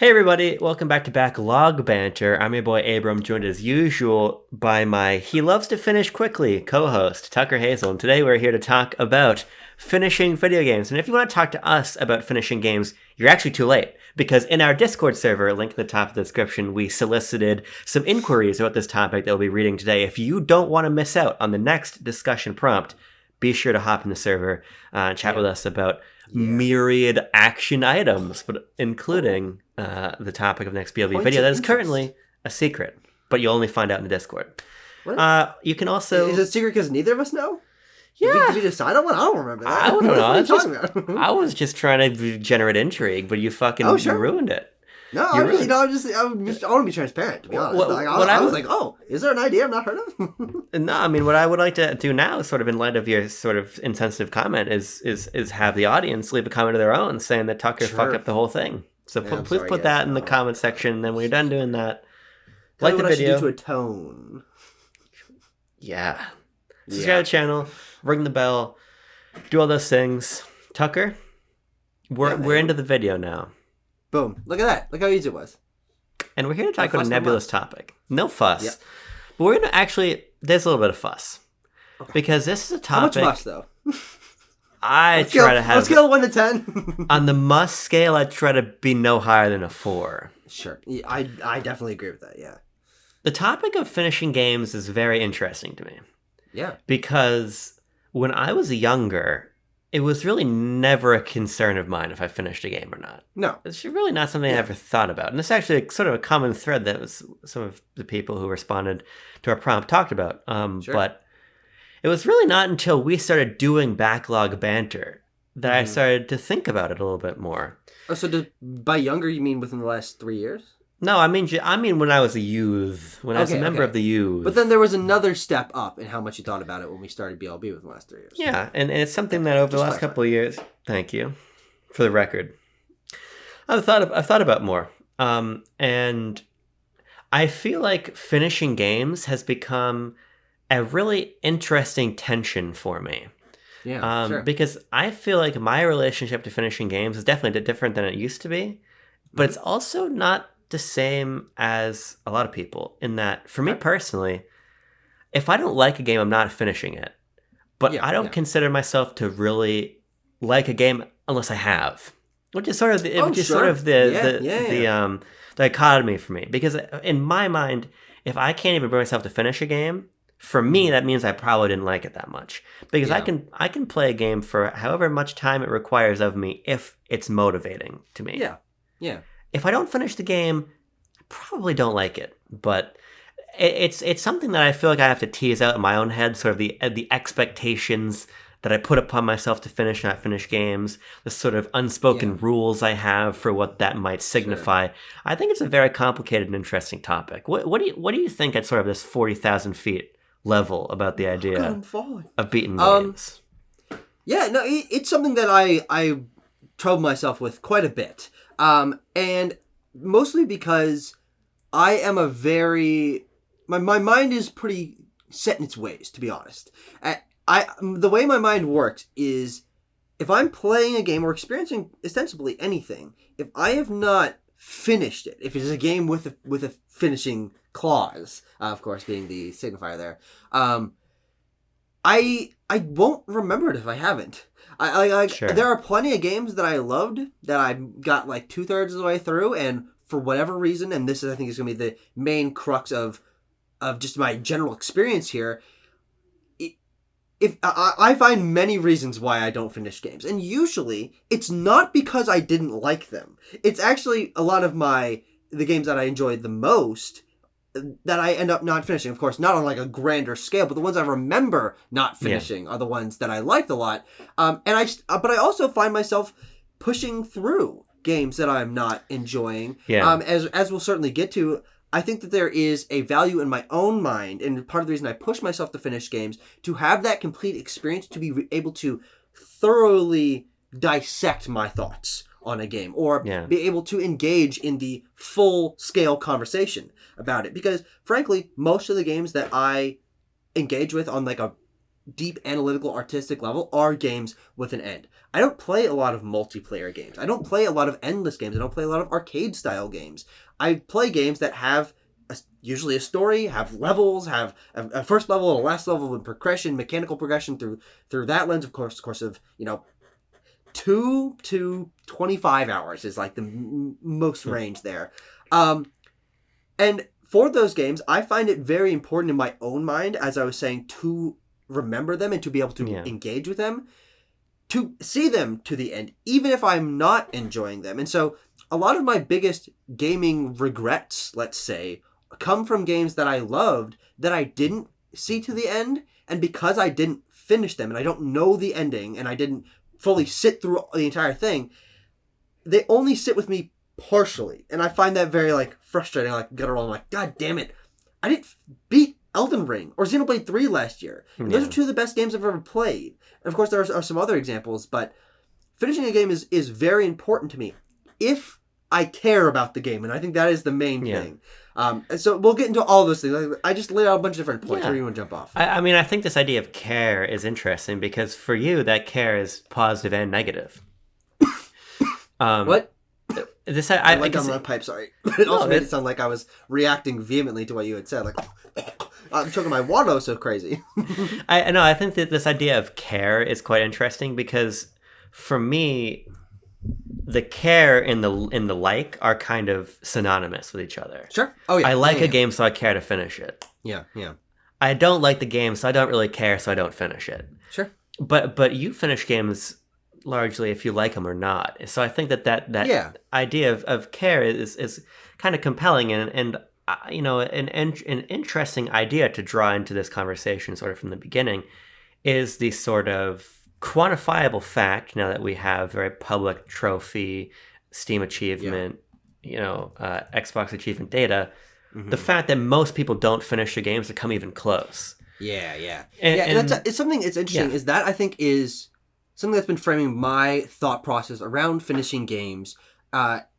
Hey everybody, welcome back to Backlog Banter. I'm your boy Abram, joined as usual by my he loves to finish quickly co-host Tucker Hazel. And today we're here to talk about finishing video games. And if you want to talk to us about finishing games, you're actually too late. Because in our Discord server, link in the top of the description, we solicited some inquiries about this topic that we'll be reading today. If you don't want to miss out on the next discussion prompt, be sure to hop in the server and chat with us about myriad action items, but including the topic of the next BLB video that is currently a secret, but you'll only find out in the Discord. What? You can also... Is it a secret because neither of us know? Yeah. Did we decide on one? I don't remember that. I don't know. What are you talking about? I was just trying to generate intrigue, but you fucking you ruined it. No, I want to be transparent, to be honest. I was like, oh, is there an idea I've not heard of? No, I mean, what I would like to do now, sort of in light of your sort of insensitive comment, is have the audience leave a comment of their own saying that Tucker fucked up the whole thing. So please put that in the comment section, and then when you're done doing that, like the video. I should do to atone. Yeah. Subscribe to the channel, ring the bell, do all those things. Tucker, we're into the video now. Boom. Look at that. Look how easy it was. And we're here to talk about a nebulous topic. No fuss. Yep. But we're going to actually... There's a little bit of fuss. Okay. Because this is a topic... How much fuss, though? I try to have... On a scale of 1 to 10? On the must scale, I try to be no higher than a 4. Sure. Yeah, I definitely agree with that, yeah. The topic of finishing games is very interesting to me. Yeah. Because when I was younger... It was really never a concern of mine if I finished a game or not. No. It's really not something I ever thought about. And it's actually sort of a common thread that was some of the people who responded to our prompt talked about. Sure. But it was really not until we started doing backlog banter that I started to think about it a little bit more. Oh, so by younger, you mean within the last 3 years? No, I mean when I was a youth, when I was a member of the youth. But then there was another step up in how much you thought about it when we started BLB within the last 3 years. Yeah, and it's something that over the last couple of years, thank you for the record, I've thought about more. And I feel like finishing games has become a really interesting tension for me. Yeah, sure. Because I feel like my relationship to finishing games is definitely different than it used to be, but it's also not the same as a lot of people in that for me personally, if I don't like a game, I'm not finishing it. But I don't consider myself to really like a game unless I have, which is sort of the dichotomy for me. Because in my mind, if I can't even bring myself to finish a game, for me that means I probably didn't like it that much. Because I can play a game for however much time it requires of me if it's motivating to me. Yeah. Yeah. If I don't finish the game, I probably don't like it. But it's something that I feel like I have to tease out in my own head, sort of the expectations that I put upon myself to finish, not finish games, the sort of unspoken rules I have for what that might signify. Sure. I think it's a very complicated and interesting topic. What do you think at sort of this 40,000 feet level about the idea of beating games? Yeah, no, it's something that I trouble myself with quite a bit. And mostly because I am my mind is pretty set in its ways, to be honest. The way my mind works is if I'm playing a game or experiencing ostensibly anything, if I have not finished it, if it's a game with a finishing clause, of course being the signifier there, I won't remember it if I haven't. Sure. There are plenty of games that I loved that I got like 2/3 of the way through, and for whatever reason, and this is, I think, is going to be the main crux of just my general experience here. If I find many reasons why I don't finish games, and usually it's not because I didn't like them. It's actually a lot of the games that I enjoyed the most that I end up not finishing. Of course, not on like a grander scale, but the ones I remember not finishing are the ones that I liked a lot. But I also find myself pushing through games that I'm not enjoying. Yeah. As we'll certainly get to, I think that there is a value in my own mind, and part of the reason I push myself to finish games, to have that complete experience, to be able to thoroughly dissect my thoughts on a game, or be able to engage in the full-scale conversation about it. Because, frankly, most of the games that I engage with on like a deep analytical artistic level are games with an end. I don't play a lot of multiplayer games. I don't play a lot of endless games. I don't play a lot of arcade style games. I play games that have usually a story, have levels, have a first level, a last level, and progression, mechanical progression through that lens. Of course of 2 to 25 hours is like the most range there. And for those games, I find it very important in my own mind, as I was saying, to remember them and to be able to engage with them, to see them to the end, even if I'm not enjoying them. And so a lot of my biggest gaming regrets, let's say, come from games that I loved that I didn't see to the end. And because I didn't finish them and I don't know the ending and I didn't fully sit through the entire thing, they only sit with me partially. And I find that very frustrating, guttural. I'm like, God damn it. I didn't beat Elden Ring or Xenoblade 3 last year. And those are two of the best games I've ever played. And of course there are some other examples, but finishing a game is very important to me if I care about the game. And I think that is the main thing. And so we'll get into all those things. I just laid out a bunch of different points. Where do you want to jump off? I mean, I think this idea of care is interesting because for you, that care is positive and negative. What? I went down my pipe, sorry. But it also made it sound like I was reacting vehemently to what you had said. I'm choking my water so crazy. I know. I think that this idea of care is quite interesting because for me, the care and the like are kind of synonymous with each other. Sure. Oh yeah. I like a game, so I care to finish it. Yeah. Yeah. I don't like the game, so I don't really care, so I don't finish it. Sure. But you finish games largely if you like them or not. So I think that idea of care is kind of compelling and an interesting idea to draw into this conversation sort of from the beginning is the sort of quantifiable fact, now that we have very public trophy, Steam achievement, Xbox achievement data, the fact that most people don't finish their games to come even close. Yeah. And it's something that's interesting is that I think is something that's been framing my thought process around finishing games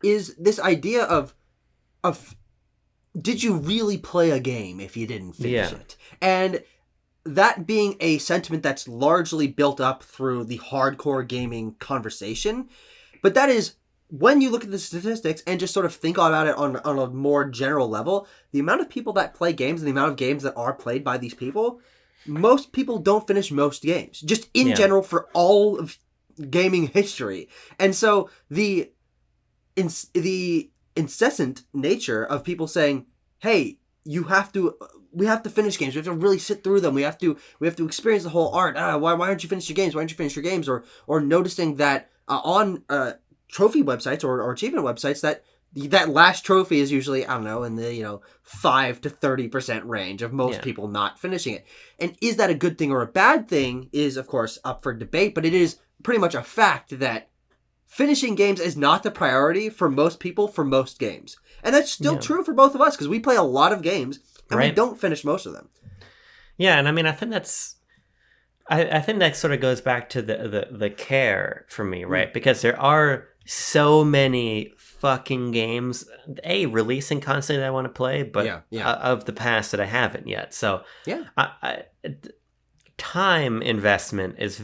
is this idea of did you really play a game if you didn't finish it? And that being a sentiment that's largely built up through the hardcore gaming conversation. But that is, when you look at the statistics and just sort of think about it on a more general level, the amount of people that play games and the amount of games that are played by these people, most people don't finish most games. Just in general for all of gaming history. And so the incessant nature of people saying, hey, we have to finish games. We have to really sit through them. We have to experience the whole art. Why aren't you finished your games? Why aren't you finished your games? Or noticing that on trophy websites or achievement websites that last trophy is usually, I don't know, in the 5 to 30% range of most people not finishing it. And is that a good thing or a bad thing is of course up for debate, but it is pretty much a fact that finishing games is not the priority for most people for most games. And that's still true for both of us because we play a lot of games and we don't finish most of them. Yeah, and I mean, I think I think that sort of goes back to the care for me, right? Because there are so many fucking games, releasing constantly that I want to play, but of the past that I haven't yet. So time investment is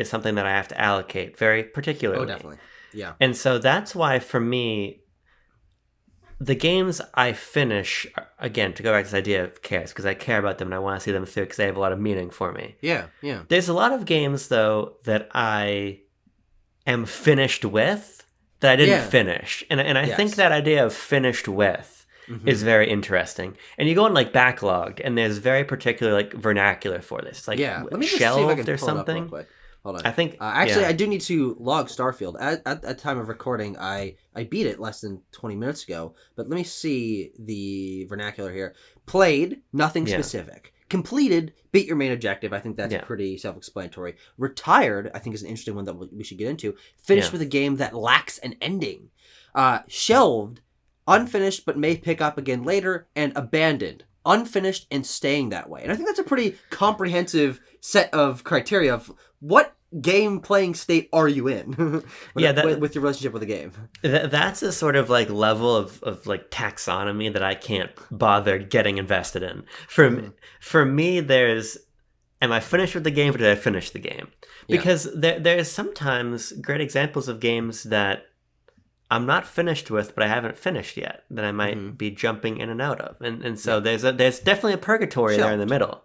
something that I have to allocate very particularly. Oh, definitely. Yeah. And so that's why for me, the games I finish, again, to go back to this idea of care, because I care about them and I want to see them through because they have a lot of meaning for me. Yeah. There's a lot of games, though, that I am finished with that I didn't finish. And I think that idea of finished with is very interesting. And you go on backlogged, and there's very particular vernacular for this. It's let me just shelved see if I can or pull it up something. real quick. Hold on. I think I do need to log Starfield. At time of recording, I beat it less than 20 minutes ago. But let me see the vernacular here. Played, nothing specific. Completed, beat your main objective. I think that's pretty self-explanatory. Retired, I think is an interesting one that we should get into. Finished with a game that lacks an ending. Shelved, unfinished but may pick up again later. And abandoned, unfinished and staying that way. And I think that's a pretty comprehensive set of criteria of what game playing state are you in with your relationship with the game. That's a sort of level of taxonomy that I can't bother getting invested in. For me, there's am I finished with the game or did I finish the game? Because there's sometimes great examples of games that I'm not finished with, but I haven't finished yet, that I might be jumping in and out of. And so there's definitely a purgatory there in the middle.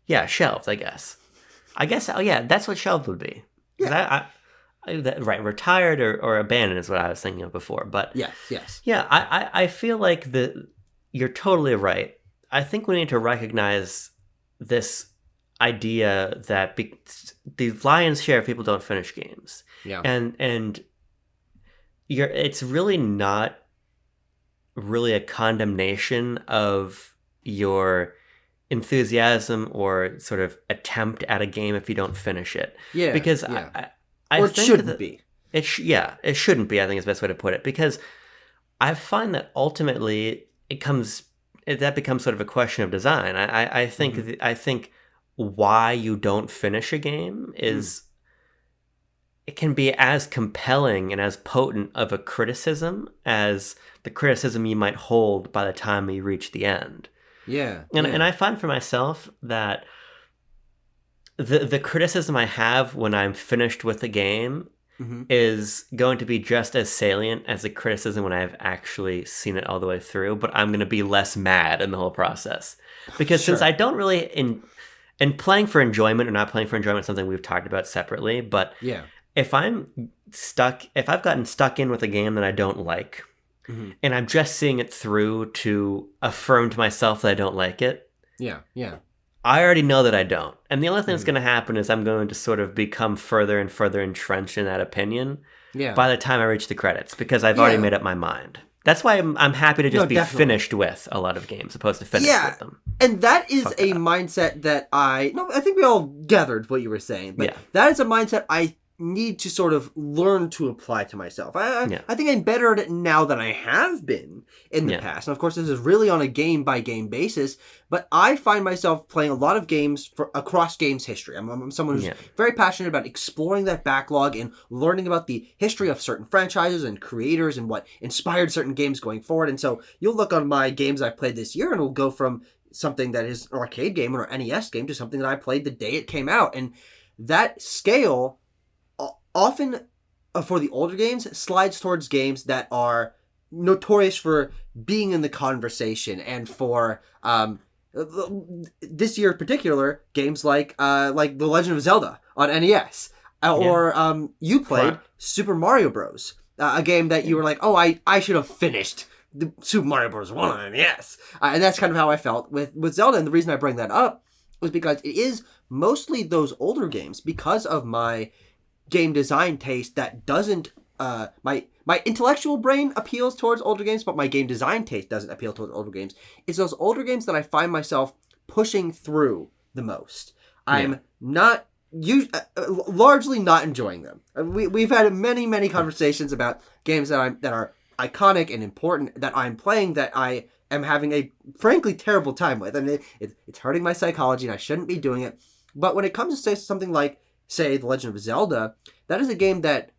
Yeah, shelved, I guess. That's what shelved would be. Yeah. Right, retired or abandoned is what I was thinking of before. But yes. Yeah, I feel like you're totally right. I think we need to recognize this idea that the lion's share of people don't finish games. Yeah. And it's really not really a condemnation of your enthusiasm or sort of attempt at a game if you don't finish it. Yeah. Because I or it shouldn't be. It shouldn't be, I think is the best way to put it. Because I find that ultimately that becomes sort of a question of design. I think why you don't finish a game is it can be as compelling and as potent of a criticism as the criticism you might hold by the time you reach the end. Yeah. And I find for myself that the criticism I have when I'm finished with a game is going to be just as salient as the criticism when I've actually seen it all the way through, but I'm going to be less mad in the whole process. Because since I don't really... And playing for enjoyment or not playing for enjoyment is something we've talked about separately, but if I've gotten stuck in with a game that I don't like, and I'm just seeing it through to affirm to myself that I don't like it, I already know that I don't. And the only thing that's going to happen is I'm going to sort of become further and further entrenched in that opinion by the time I reach the credits, because I've already made up my mind. That's why I'm happy to just be finished with a lot of games, opposed to finished with them. And that is a mindset that I think we all gathered what you were saying, but that is a mindset I need to sort of learn to apply to myself. I think I'm better at it now than I have been in the past. And of course, this is really on a game-by-game basis, but I find myself playing a lot of games across games history. I'm someone who's very passionate about exploring that backlog and learning about the history of certain franchises and creators and what inspired certain games going forward. And so you'll look on my games I've played this year and it'll go from something that is an arcade game or an NES game to something that I played the day it came out. And that scale often for the older games slides towards games that are notorious for being in the conversation and for this year in particular games like The Legend of Zelda on NES or you played Super Mario Bros, a game that you were like, oh, I should have finished the Super Mario Bros. 1 on NES, and that's kind of how I felt with Zelda. And the reason I bring that up was because it is mostly those older games, because of my game design taste that doesn't my intellectual brain appeals towards older games, but my game design taste doesn't appeal towards older games. It's those older games that I find myself pushing through the most. I'm not largely not enjoying them. We've had many conversations about games that are iconic and important that I'm playing that I am having a frankly terrible time with, and it's hurting my psychology, and I shouldn't be doing it. But when it comes to say something like, say, The Legend of Zelda, that is a game that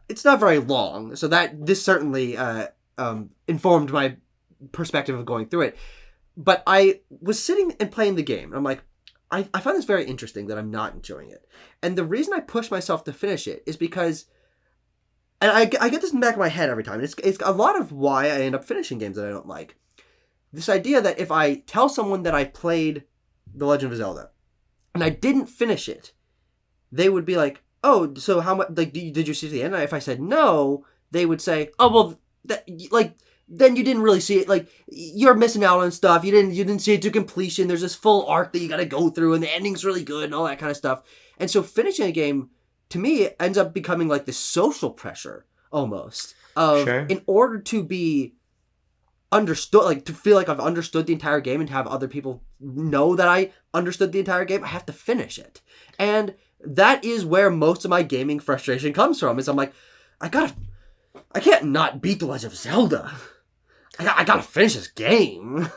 it's not very long, so that this certainly informed my perspective of going through it. But I was sitting and playing the game, and I'm like, I find this very interesting that I'm not enjoying it. And the reason I push myself to finish it is because, and I get this in the back of my head every time, and it's a lot of why I end up finishing games that I don't like. This idea that if I tell someone that I played The Legend of Zelda, and I didn't finish it, they would be like, oh, so how much, like, did you see the end? And if I said no, they would say, oh, well, then you didn't really see it. Like, you're missing out on stuff. You didn't see it to completion. There's this full arc that you got to go through, and the ending's really good and all that kind of stuff. And so finishing a game, to me, it ends up becoming like this social pressure, almost, of in order to be understood, like to feel like I've understood the entire game and to have other people know that I understood the entire game, I have to finish it. And that is where most of my gaming frustration comes from, is I'm like, I can't not beat The Legend of Zelda. I gotta finish this game.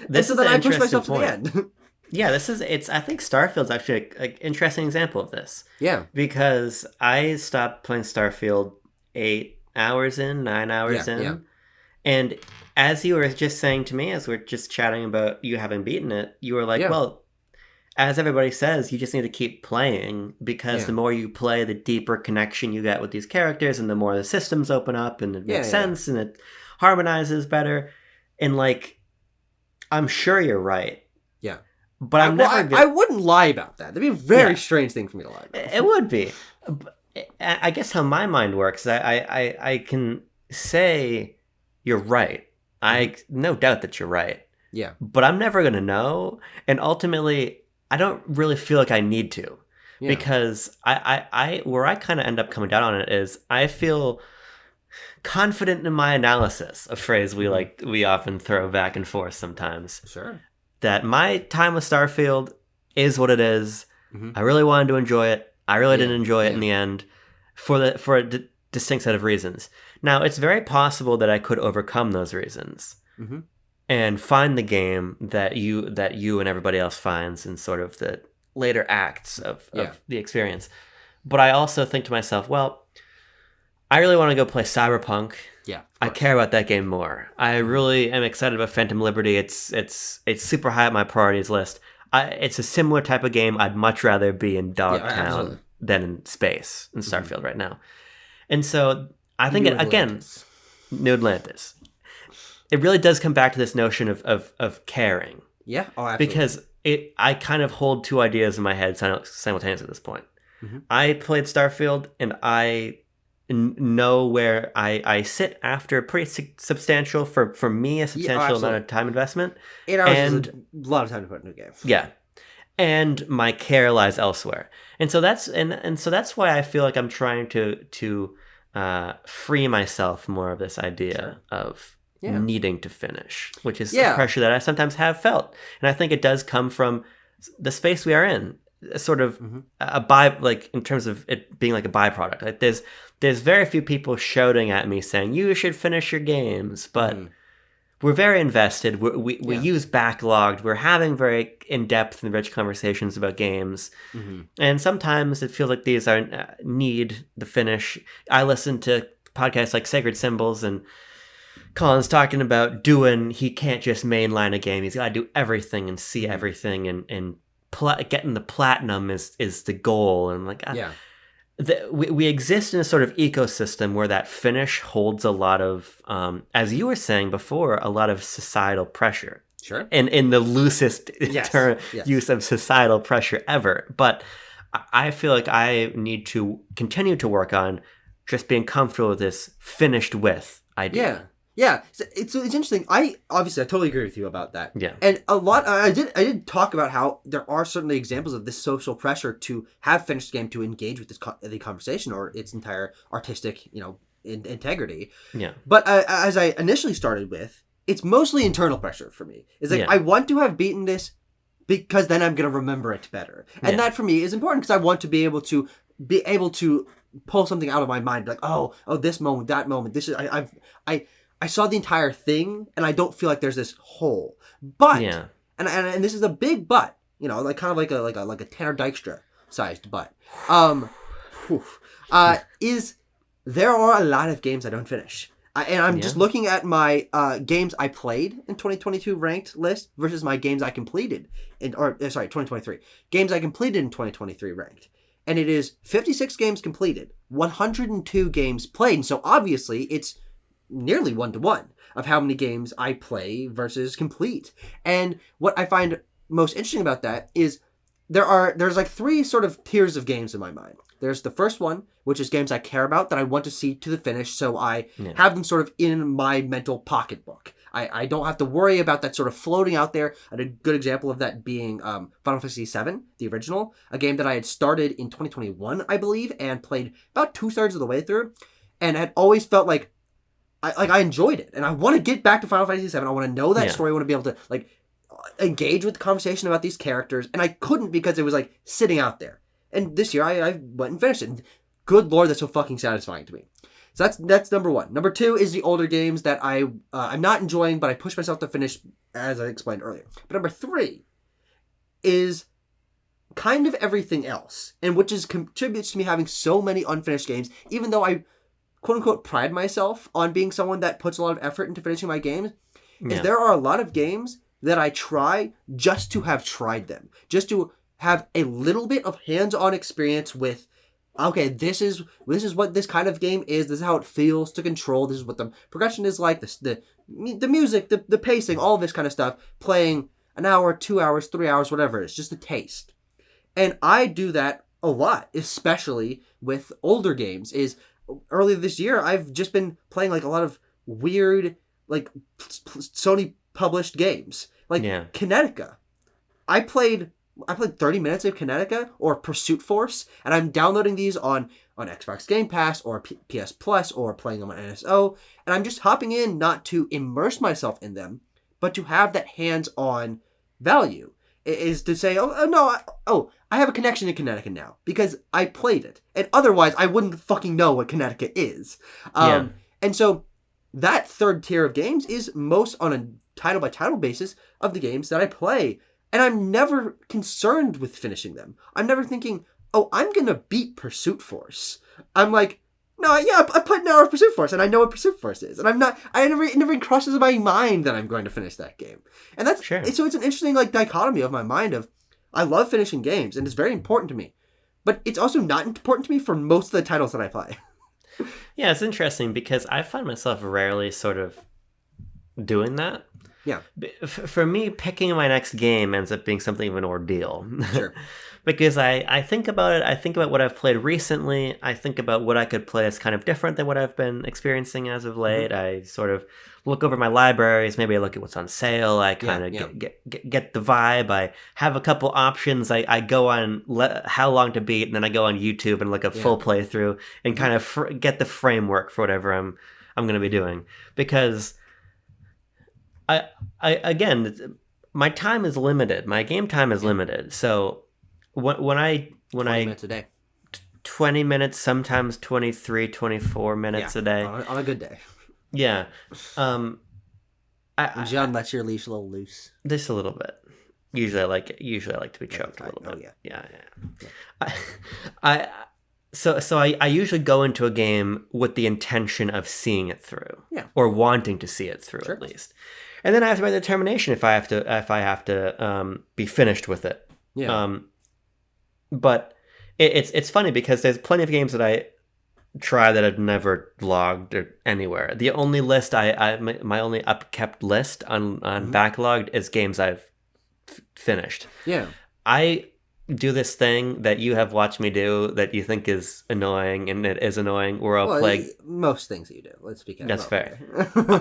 This and so then I push myself to the end. Yeah, I think Starfield's actually an interesting example of this. Yeah. Because I stopped playing Starfield 9 hours in. Yeah. And as you were just saying to me, as we're just chatting about you having beaten it, you were like, well, as everybody says, you just need to keep playing because the more you play, the deeper connection you get with these characters, and the more the systems open up, and it makes sense, and it harmonizes better. And like, I'm sure you're right. Yeah. But I wouldn't lie about that. That'd be a very strange thing for me to lie about. It would be. I guess how my mind works, I can say you're right. I no doubt that you're right. Yeah. But I'm never going to know. And ultimately, I don't really feel like I need to. Yeah. Because where I kind of end up coming down on it is I feel confident in my analysis, a phrase we often throw back and forth sometimes. Sure. That my time with Starfield is what it is. I really wanted to enjoy it. I really didn't enjoy it in the end for a distinct set of reasons. Now, it's very possible that I could overcome those reasons and find the game that you and everybody else finds in sort of the later acts of the experience. But I also think to myself, well, I really want to go play Cyberpunk. Yeah, I care about that game more. I really am excited about Phantom Liberty. It's super high on my priorities list. It's a similar type of game. I'd much rather be in Dogtown than in space in Starfield right now. And so I think New Atlantis. It really does come back to this notion of caring. Yeah, absolutely. Because I kind of hold two ideas in my head simultaneously at this point. I played Starfield, and I know where I sit after a pretty substantial, for me, a substantial amount of time investment. 8 hours is a lot of time to put in a game. Yeah. And my care lies elsewhere. And so that's why I feel like I'm trying to free myself more of this idea of needing to finish, which is a pressure that I sometimes have felt. And I think it does come from the space we are in, sort of in terms of it being like a byproduct. Like there's very few people shouting at me saying, you should finish your games, but we're very invested. We use backlogged. We're having very in-depth and rich conversations about games. And sometimes it feels like these need the finish. I listen to podcasts like Sacred Symbols, and Colin's talking about he can't just mainline a game. He's got to do everything and see everything, and getting the platinum is the goal. And like, we exist in a sort of ecosystem where that finish holds a lot of, as you were saying before, a lot of societal pressure. Sure. And in the loosest use of societal pressure ever. But I feel like I need to continue to work on just being comfortable with this finished with idea. Yeah, it's interesting. I totally agree with you about that. Yeah, and a lot. I did talk about how there are certainly examples of this social pressure to have finished the game to engage with the conversation or its entire artistic, integrity. Yeah. But as I initially started with, it's mostly internal pressure for me. It's like I want to have beaten this because then I'm going to remember it better, and that for me is important because I want to be able to pull something out of my mind, like oh this moment, that moment. This is I saw the entire thing, and I don't feel like there's this hole. But and this is a big but, like kind of like a Tanner Dykstra sized but. Is there are a lot of games I don't finish, and I'm just looking at my games I played in 2022 ranked list versus my games I completed 2023 games I completed in 2023 ranked, and it is 56 games completed, 102 games played, and so obviously it's nearly 1-to-1 of how many games I play versus complete. And what I find most interesting about that is there's like 3 sort of tiers of games in my mind. There's the first one, which is games I care about that I want to see to the finish, so I have them sort of in my mental pocketbook. I don't have to worry about that sort of floating out there. And a good example of that being Final Fantasy VII, the original, a game that I had started in 2021, I believe, and played about 2/3 of the way through, and had always felt like I enjoyed it, and I want to get back to Final Fantasy VII. I want to know that story. I want to be able to engage with the conversation about these characters, and I couldn't because it was sitting out there. And this year I went and finished it. And good lord, that's so fucking satisfying to me. So that's number 1. Number 2 is the older games that I'm not enjoying, but I push myself to finish, as I explained earlier. But number 3 is kind of everything else, and which contributes to me having so many unfinished games, even though I quote-unquote pride myself on being someone that puts a lot of effort into finishing my games, is there are a lot of games that I try just to have tried them. Just to have a little bit of hands-on experience with, okay, this is what this kind of game is. This is how it feels to control. This is what the progression is like. The music, the pacing, all this kind of stuff. Playing an hour, 2 hours, 3 hours, whatever. It's just a taste. And I do that a lot, especially with older games. Earlier this year, I've just been playing like a lot of weird, like Sony published games, like Kinetica. I played 30 minutes of Kinetica or Pursuit Force, and I'm downloading these on Xbox Game Pass or PS Plus or playing them on NSO, and I'm just hopping in not to immerse myself in them, but to have that hands-on value. Is to say, I have a connection to Kinetica now because I played it, and otherwise I wouldn't fucking know what Kinetica is. And so that third tier of games is most on a title by title basis of the games that I play, and I'm never concerned with finishing them. I'm never thinking, I'm gonna beat Pursuit Force. I'm like, no, yeah, I played an hour of Pursuit Force, and I know what Pursuit Force is, and it never crosses my mind that I'm going to finish that game. And that's so it's an interesting like dichotomy of my mind of, I love finishing games, and it's very important to me, but it's also not important to me for most of the titles that I play. Yeah, it's interesting because I find myself rarely sort of doing that. Yeah. For me, picking my next game ends up being something of an ordeal. Sure. Because I think about it, I think about what I've played recently, I think about what I could play as kind of different than what I've been experiencing as of late. I sort of look over my libraries, maybe I look at what's on sale, I kind of get the vibe, I have a couple options, I go on how long to beat, and then I go on YouTube and look at full playthrough and kind of get the framework for whatever I'm going to be doing. Because I again, my time is limited, my game time is limited, so when I 20 minutes a day, 20 minutes, sometimes 23, 24 minutes a day on a good day. Yeah. John lets your leash a little loose. Just a little bit. Usually I like to be choked a little bit. So I usually go into a game with the intention of seeing it through. Yeah. Or wanting to see it through at least. And then I have to make the determination if I have to be finished with it. Yeah. But it's funny because there's plenty of games that I try that I've never logged or anywhere. The only list my only upkept list on backlogged is games I've finished. Yeah. I do this thing that you have watched me do that you think is annoying, and it is annoying, where I'll play most things that you do. Let's be That's fair.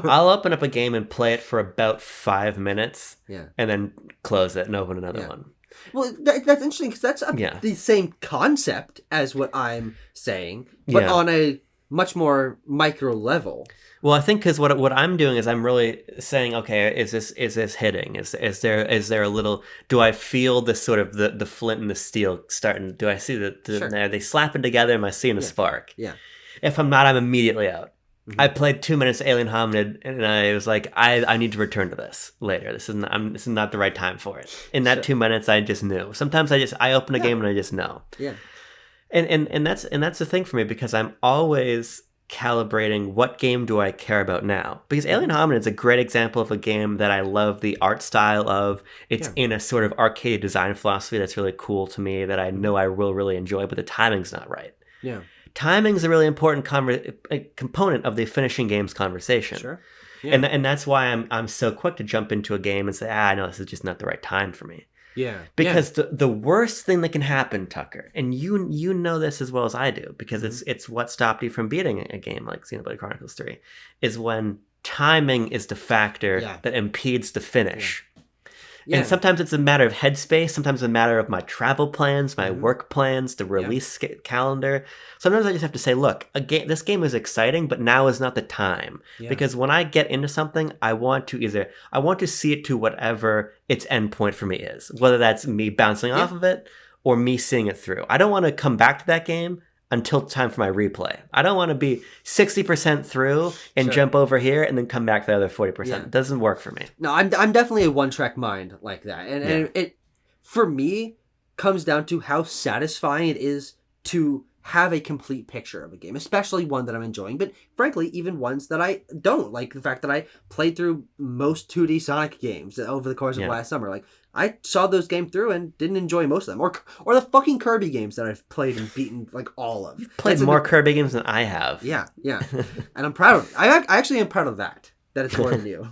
I'll open up a game and play it for about 5 minutes, and then close it and open another one. Well, that's interesting because that's the same concept as what I'm saying, but on a much more micro level. Well, I think because what I'm doing is I'm really saying, okay, is this hitting? Is there a little? Do I feel this sort of the flint and the steel starting? Do I see are they slapping together? Am I seeing a spark? Yeah. If I'm not, I'm immediately out. I played 2 minutes of Alien Hominid, and I was like, I need to return to this later. This is not the right time for it. In that 2 minutes, I just knew. Sometimes I open a game and I just know. Yeah. And that's the thing for me, because I'm always calibrating what game do I care about now. Because Alien Hominid is a great example of a game that I love the art style of. It's in a sort of arcade design philosophy that's really cool to me, that I know I will really enjoy, but the timing's not right. Yeah. Timing is a really important component of the finishing games conversation. Sure. Yeah. And that's why I'm so quick to jump into a game and say, no, this is just not the right time for me. Yeah. Because the worst thing that can happen, Tucker, and you know this as well as I do, because it's what stopped you from beating a game like Xenoblade Chronicles 3, is when timing is the factor that impedes the finish. Yeah. And sometimes it's a matter of headspace. Sometimes it's a matter of my travel plans, my work plans, the release calendar. Sometimes I just have to say, look, this game is exciting, but now is not the time. Yeah. Because when I get into something, I want to see it to whatever its endpoint for me is, whether that's me bouncing off of it or me seeing it through. I don't want to come back to that game until time for my replay. I don't want to be 60% through and jump over here and then come back to the other 40%. Yeah. It doesn't work for me. No, I'm definitely a one-track mind like that. And it, for me, comes down to how satisfying it is to have a complete picture of a game, especially one that I'm enjoying, but frankly, even ones that I don't. Like the fact that I played through most 2D Sonic games over the course of last summer. Like, I saw those games through and didn't enjoy most of them. Or the fucking Kirby games that I've played and beaten, like, all of. You've played more Kirby games than I have. Yeah. And I'm proud of it. I actually am proud of that it's more than you.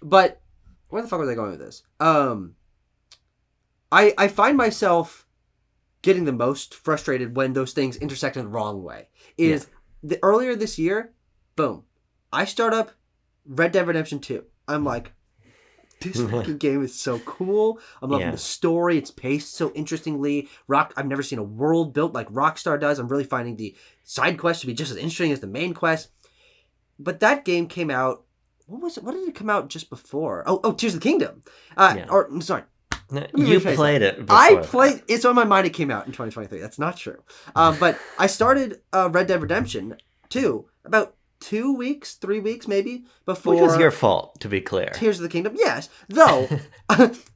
But where the fuck was I going with this? I find myself getting the most frustrated when those things intersect in the wrong way. Earlier this year, boom, I start up Red Dead Redemption 2. I'm like, this fucking game is so cool. I'm loving the story. It's paced so interestingly. I've never seen a world built like Rockstar does. I'm really finding the side quests to be just as interesting as the main quest. But that game came out. What was it? What did it come out just before? Oh, Tears of the Kingdom. Sorry. You played it before. I played. It's on my mind. It came out in 2023. That's not true. But I started Red Dead Redemption 2 about 3 weeks maybe before. Which was your fault, to be clear. Tears of the Kingdom, yes. Though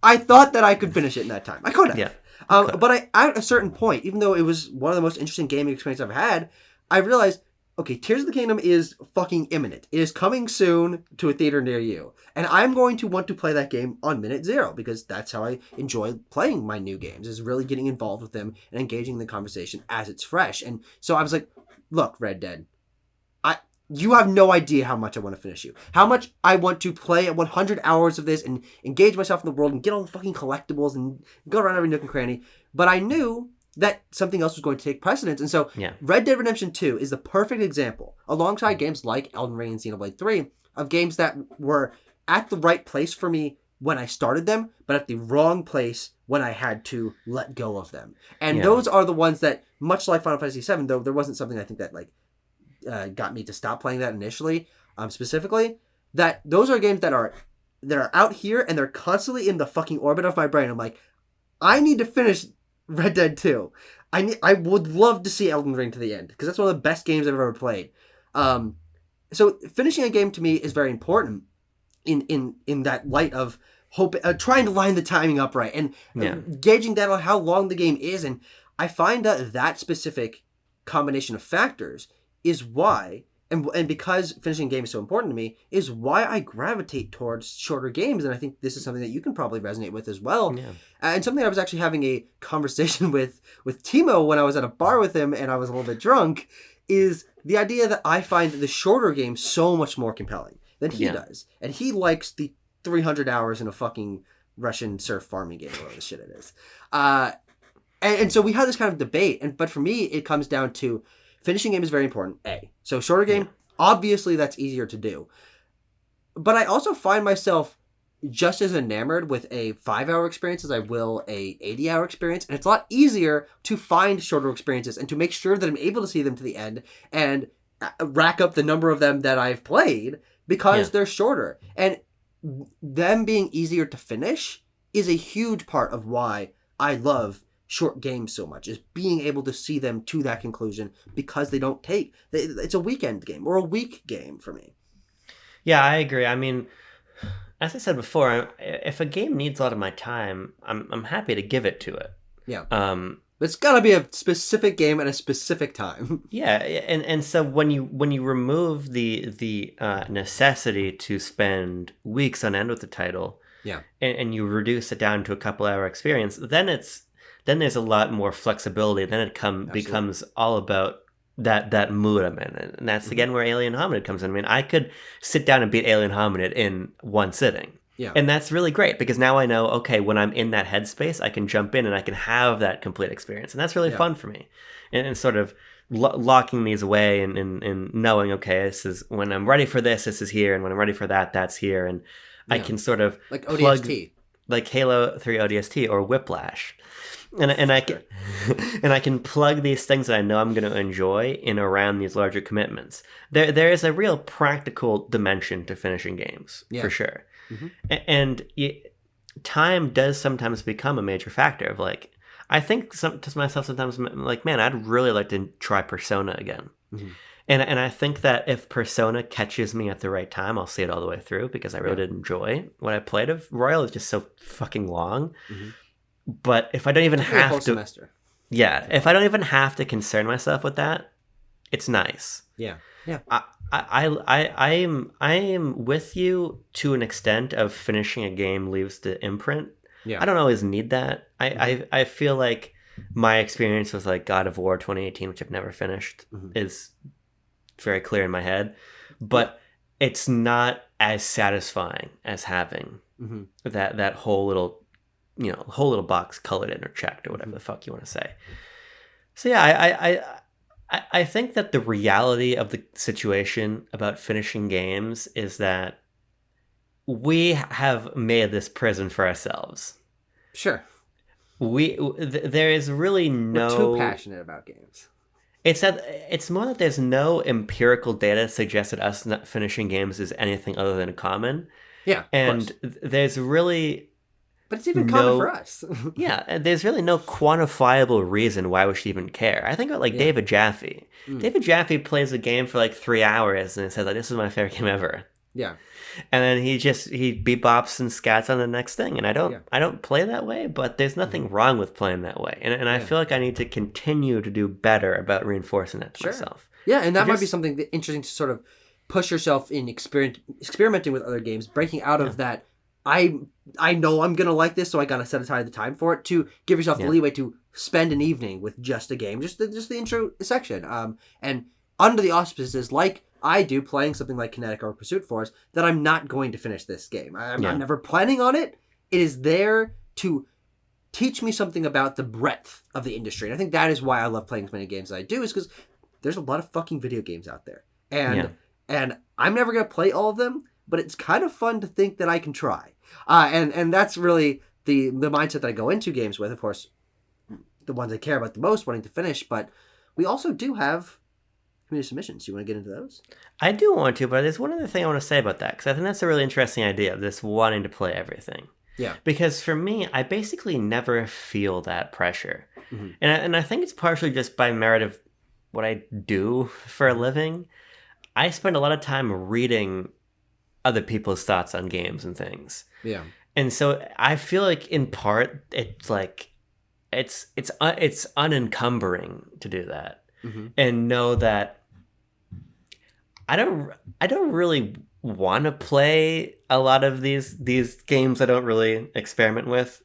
I thought that I could finish it in that time. I could have. Yeah. But at a certain point, even though it was one of the most interesting gaming experiences I've had, I realized, okay, Tears of the Kingdom is fucking imminent. It is coming soon to a theater near you. And I'm going to want to play that game on minute zero because that's how I enjoy playing my new games, is really getting involved with them and engaging in the conversation as it's fresh. And so I was like, look, Red Dead, you have no idea how much I want to finish you. How much I want to play 100 hours of this and engage myself in the world and get all the fucking collectibles and go around every nook and cranny. But I knew that something else was going to take precedence. And so Red Dead Redemption 2 is the perfect example, alongside games like Elden Ring and Xenoblade 3, of games that were at the right place for me when I started them, but at the wrong place when I had to let go of them. And those are the ones that, much like Final Fantasy VII, though there wasn't something I think that got me to stop playing that initially, specifically, that those are games that are out here and they're constantly in the fucking orbit of my brain. I'm like, I need to finish Red Dead 2. I would love to see Elden Ring to the end because that's one of the best games I've ever played. So finishing a game to me is very important in that light of hope, trying to line the timing up right and gauging that on how long the game is. And I find that specific combination of factors is why, and because finishing a game is so important to me, is why I gravitate towards shorter games. And I think this is something that you can probably resonate with as well. Yeah. And something I was actually having a conversation with Timo when I was at a bar with him and I was a little bit drunk, is the idea that I find the shorter games so much more compelling than he does. And he likes the 300 hours in a fucking Russian surf farming game, or whatever the shit it is. And so we had this kind of debate. But for me, it comes down to finishing game is very important, A. So shorter game, obviously that's easier to do. But I also find myself just as enamored with a 5-hour experience as I will a 80-hour experience. And it's a lot easier to find shorter experiences and to make sure that I'm able to see them to the end and rack up the number of them that I've played because they're shorter. And them being easier to finish is a huge part of why I love short games so much, is being able to see them to that conclusion because they don't take, it's a weekend game or a week game for me. Yeah, I agree. I mean, as I said before, if a game needs a lot of my time, I'm happy to give it to it. Yeah. But it's got to be a specific game at a specific time. Yeah, and so when you remove the necessity to spend weeks on end with the title, and you reduce it down to a couple-hour experience, then there's a lot more flexibility. Then it becomes all about that mood I'm in. And that's, again, where Alien Hominid comes in. I mean, I could sit down and beat Alien Hominid in one sitting. Yeah. And that's really great because now I know, okay, when I'm in that headspace, I can jump in and I can have that complete experience. And that's really fun for me. And sort of locking these away and knowing, okay, this is when I'm ready for this is here. And when I'm ready for that, that's here. And I can sort of like ODST. Like Halo 3 ODST or Whiplash. And I can plug these things that I know I'm going to enjoy in around these larger commitments. There is a real practical dimension to finishing games, for sure. Mm-hmm. And time does sometimes become a major factor of like, I think to myself sometimes like, man, I'd really like to try Persona again. Mm-hmm. And I think that if Persona catches me at the right time, I'll see it all the way through because I really did enjoy what I played of Royal. Is just so fucking long. Mm-hmm. But if I don't even have to, semester. Yeah, if I don't even have to concern myself with that, it's nice. Yeah. Yeah. I am with you to an extent of finishing a game leaves the imprint. Yeah. I don't always need that. I feel like my experience with like God of War 2018, which I've never finished, is very clear in my head, but it's not as satisfying as having that whole little whole little box colored in or checked or whatever the fuck you want to say. So yeah, I think that the reality of the situation about finishing games is that we have made this prison for ourselves. Sure. There is really no. We're too passionate about games. It's more that there's no empirical data suggests that us not finishing games is anything other than common. Yeah, and there's really. But it's even common for us. Yeah, and there's really no quantifiable reason why we should even care. I think about like David Jaffe. David Jaffe plays a game for like 3 hours and says like, "This is my favorite game ever." Yeah. And then he bebops and scats on the next thing, and I don't play that way, but there's nothing wrong with playing that way, and I feel like I need to continue to do better about reinforcing that to myself. Yeah, and that might be something interesting to sort of push yourself in experimenting with other games, breaking out of that. I know I'm gonna like this, so I gotta set aside the time for it, to give yourself the leeway to spend an evening with just a game, just the intro section, and under the auspices like I do playing something like Kinetic or Pursuit Force, that I'm not going to finish this game. I'm never planning on it. It is there to teach me something about the breadth of the industry. And I think that is why I love playing as many games as I do, is because there's a lot of fucking video games out there. And I'm never going to play all of them, but it's kind of fun to think that I can try. And that's really the mindset that I go into games with. Of course, the ones I care about the most, wanting to finish. But we also do have community submissions. Do you want to get into those? I do want to, but there's one other thing I want to say about that, because I think that's a really interesting idea, this wanting to play everything. Yeah. Because for me, I basically never feel that pressure. And I think it's partially just by merit of what I do for a living. I spend a lot of time reading other people's thoughts on games and things. Yeah. And so I feel like in part it's like it's unencumbering to do that. And know that I don't really want to play a lot of these games I don't really experiment with.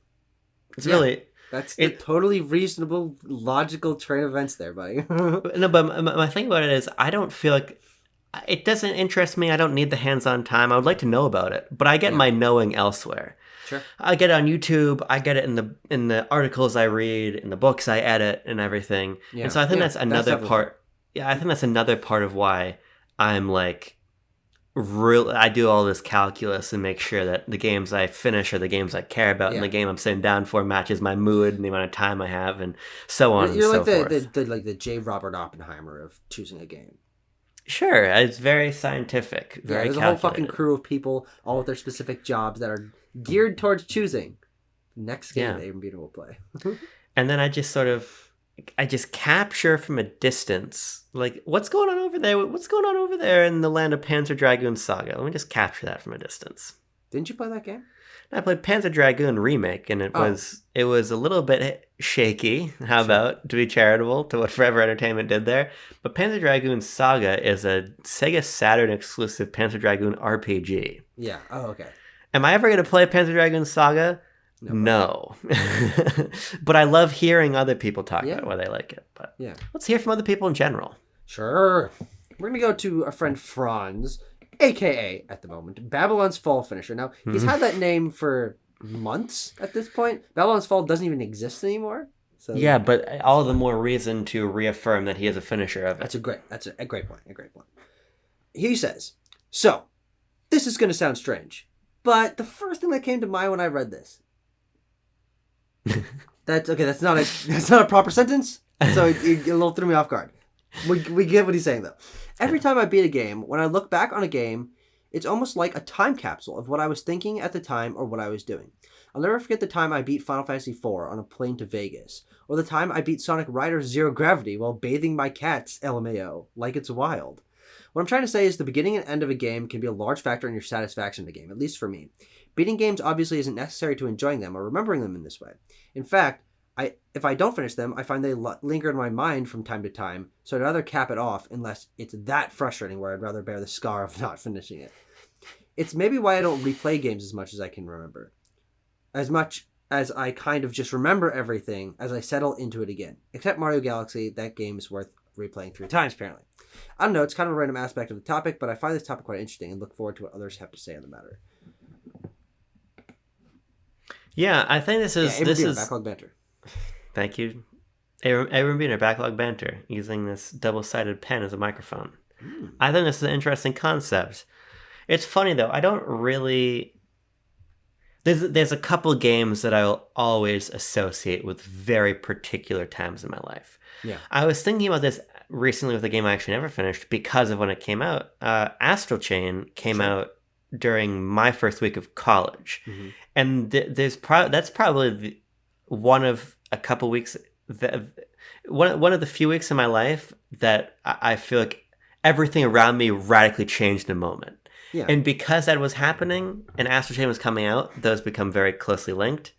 It's really that's a totally reasonable, logical train of events there, buddy. No, but my thing about it is I don't feel like it doesn't interest me. I don't need the hands-on time. I would like to know about it, but I get my knowing elsewhere. Sure. I get it on YouTube. I get it in the articles I read, in the books I edit, and everything. Yeah. And so I think that's another part. Yeah, I think that's another part of why I'm like, I do all this calculus and make sure that the games I finish are the games I care about, and the game I'm sitting down for matches my mood and the amount of time I have, and so on. You're and like so forth. the J. Robert Oppenheimer of choosing a game. Sure, it's very scientific, very there's calculated. A whole fucking crew of people, all with their specific jobs, that are geared towards choosing the next game that Abraham will play. And then I just capture from a distance, like, what's going on over there? What's going on over there in the land of Panzer Dragoon Saga? Let me just capture that from a distance. Didn't you play that game? I played Panzer Dragoon Remake, and it was a little bit shaky. How about, to be charitable to what Forever Entertainment did there? But Panzer Dragoon Saga is a Sega Saturn exclusive Panzer Dragoon RPG. Yeah. Oh, okay. Am I ever going to play Panzer Dragoon Saga? No. But I love hearing other people talk about why they like it. But let's hear from other people in general. Sure. We're going to go to our friend Franz, a.k.a. at the moment, Babylon's Fall Finisher. Now, he's had that name for months at this point. Babylon's Fall doesn't even exist anymore. So yeah, but all the more reason to reaffirm that he is a finisher of it. That's a great point. He says, so, this is going to sound strange, but the first thing that came to mind when I read this. That's not a proper sentence, so it a little threw me off guard. We get what he's saying, though. Every time I beat a game, when I look back on a game, it's almost like a time capsule of what I was thinking at the time or what I was doing. I'll never forget the time I beat Final Fantasy IV on a plane to Vegas, or the time I beat Sonic Riders Zero Gravity while bathing my cats, LMAO, like it's wild. What I'm trying to say is the beginning and end of a game can be a large factor in your satisfaction of a game, at least for me. Beating games obviously isn't necessary to enjoying them or remembering them in this way. In fact, if I don't finish them, I find they linger in my mind from time to time. So I'd rather cap it off unless it's that frustrating where I'd rather bear the scar of not finishing it. It's maybe why I don't replay games as much as I can remember. As much as I kind of just remember everything as I settle into it again. Except Mario Galaxy, that game is worth replaying 3 times apparently. I don't know, it's kind of a random aspect of the topic, but I find this topic quite interesting and look forward to what others have to say on the matter. Yeah, I think this is backlog banter. Thank you, Abram Beener, backlog banter, using this double-sided pen as a microphone. I think this is an interesting concept. It's funny though. I don't really. There's a couple games that I'll always associate with very particular times in my life. Yeah. I was thinking about this recently with a game I actually never finished because of when it came out. Astral Chain came out during my first week of college, and that's probably one of a couple weeks one of the few weeks in my life that I feel like everything around me radically changed in a moment. Yeah. And because that was happening and Astral Chain was coming out, those become very closely linked.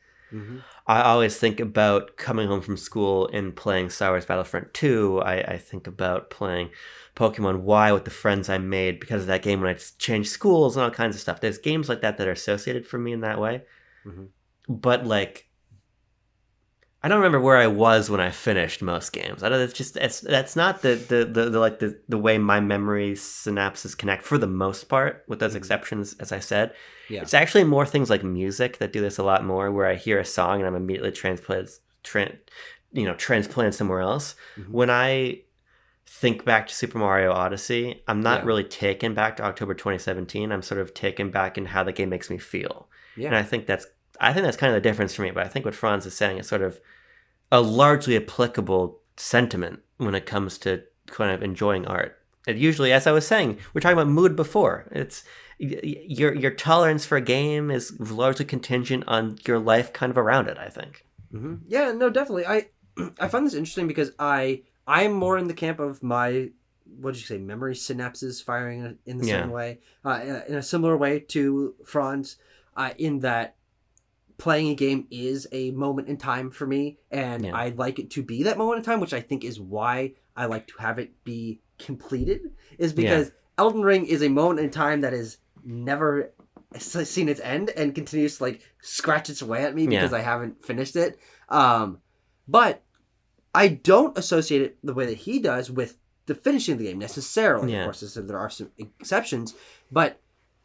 I always think about coming home from school and playing Star Wars Battlefront 2. I think about playing Pokemon Y with the friends I made because of that game when I changed schools and all kinds of stuff. There's games like that that are associated for me in that way. But like, I don't remember where I was when I finished most games. I don't. That's not the way my memory synapses connect for the most part, with those exceptions, as I said. Yeah. It's actually more things like music that do this a lot more, where I hear a song and I'm immediately transplanted somewhere else. When I think back to Super Mario Odyssey, I'm not really taken back to October 2017. I'm sort of taken back in how the game makes me feel. Yeah. And I think that's kind of the difference for me. But I think what Franz is saying is sort of a largely applicable sentiment when it comes to kind of enjoying art. It usually, as I was saying, we're talking about mood before. It's your tolerance for a game is largely contingent on your life kind of around it, I think. Yeah, no, definitely. I find this interesting because I'm more in the camp of my, what did you say, memory synapses firing in the same way, in a similar way to Franz, in that playing a game is a moment in time for me, and I like it to be that moment in time, which I think is why I like to have it be completed, is because Elden Ring is a moment in time that is never seen its end and continues to like scratch its way at me because I haven't finished it. But I don't associate it the way that he does with the finishing of the game necessarily. Of course, there are some exceptions, but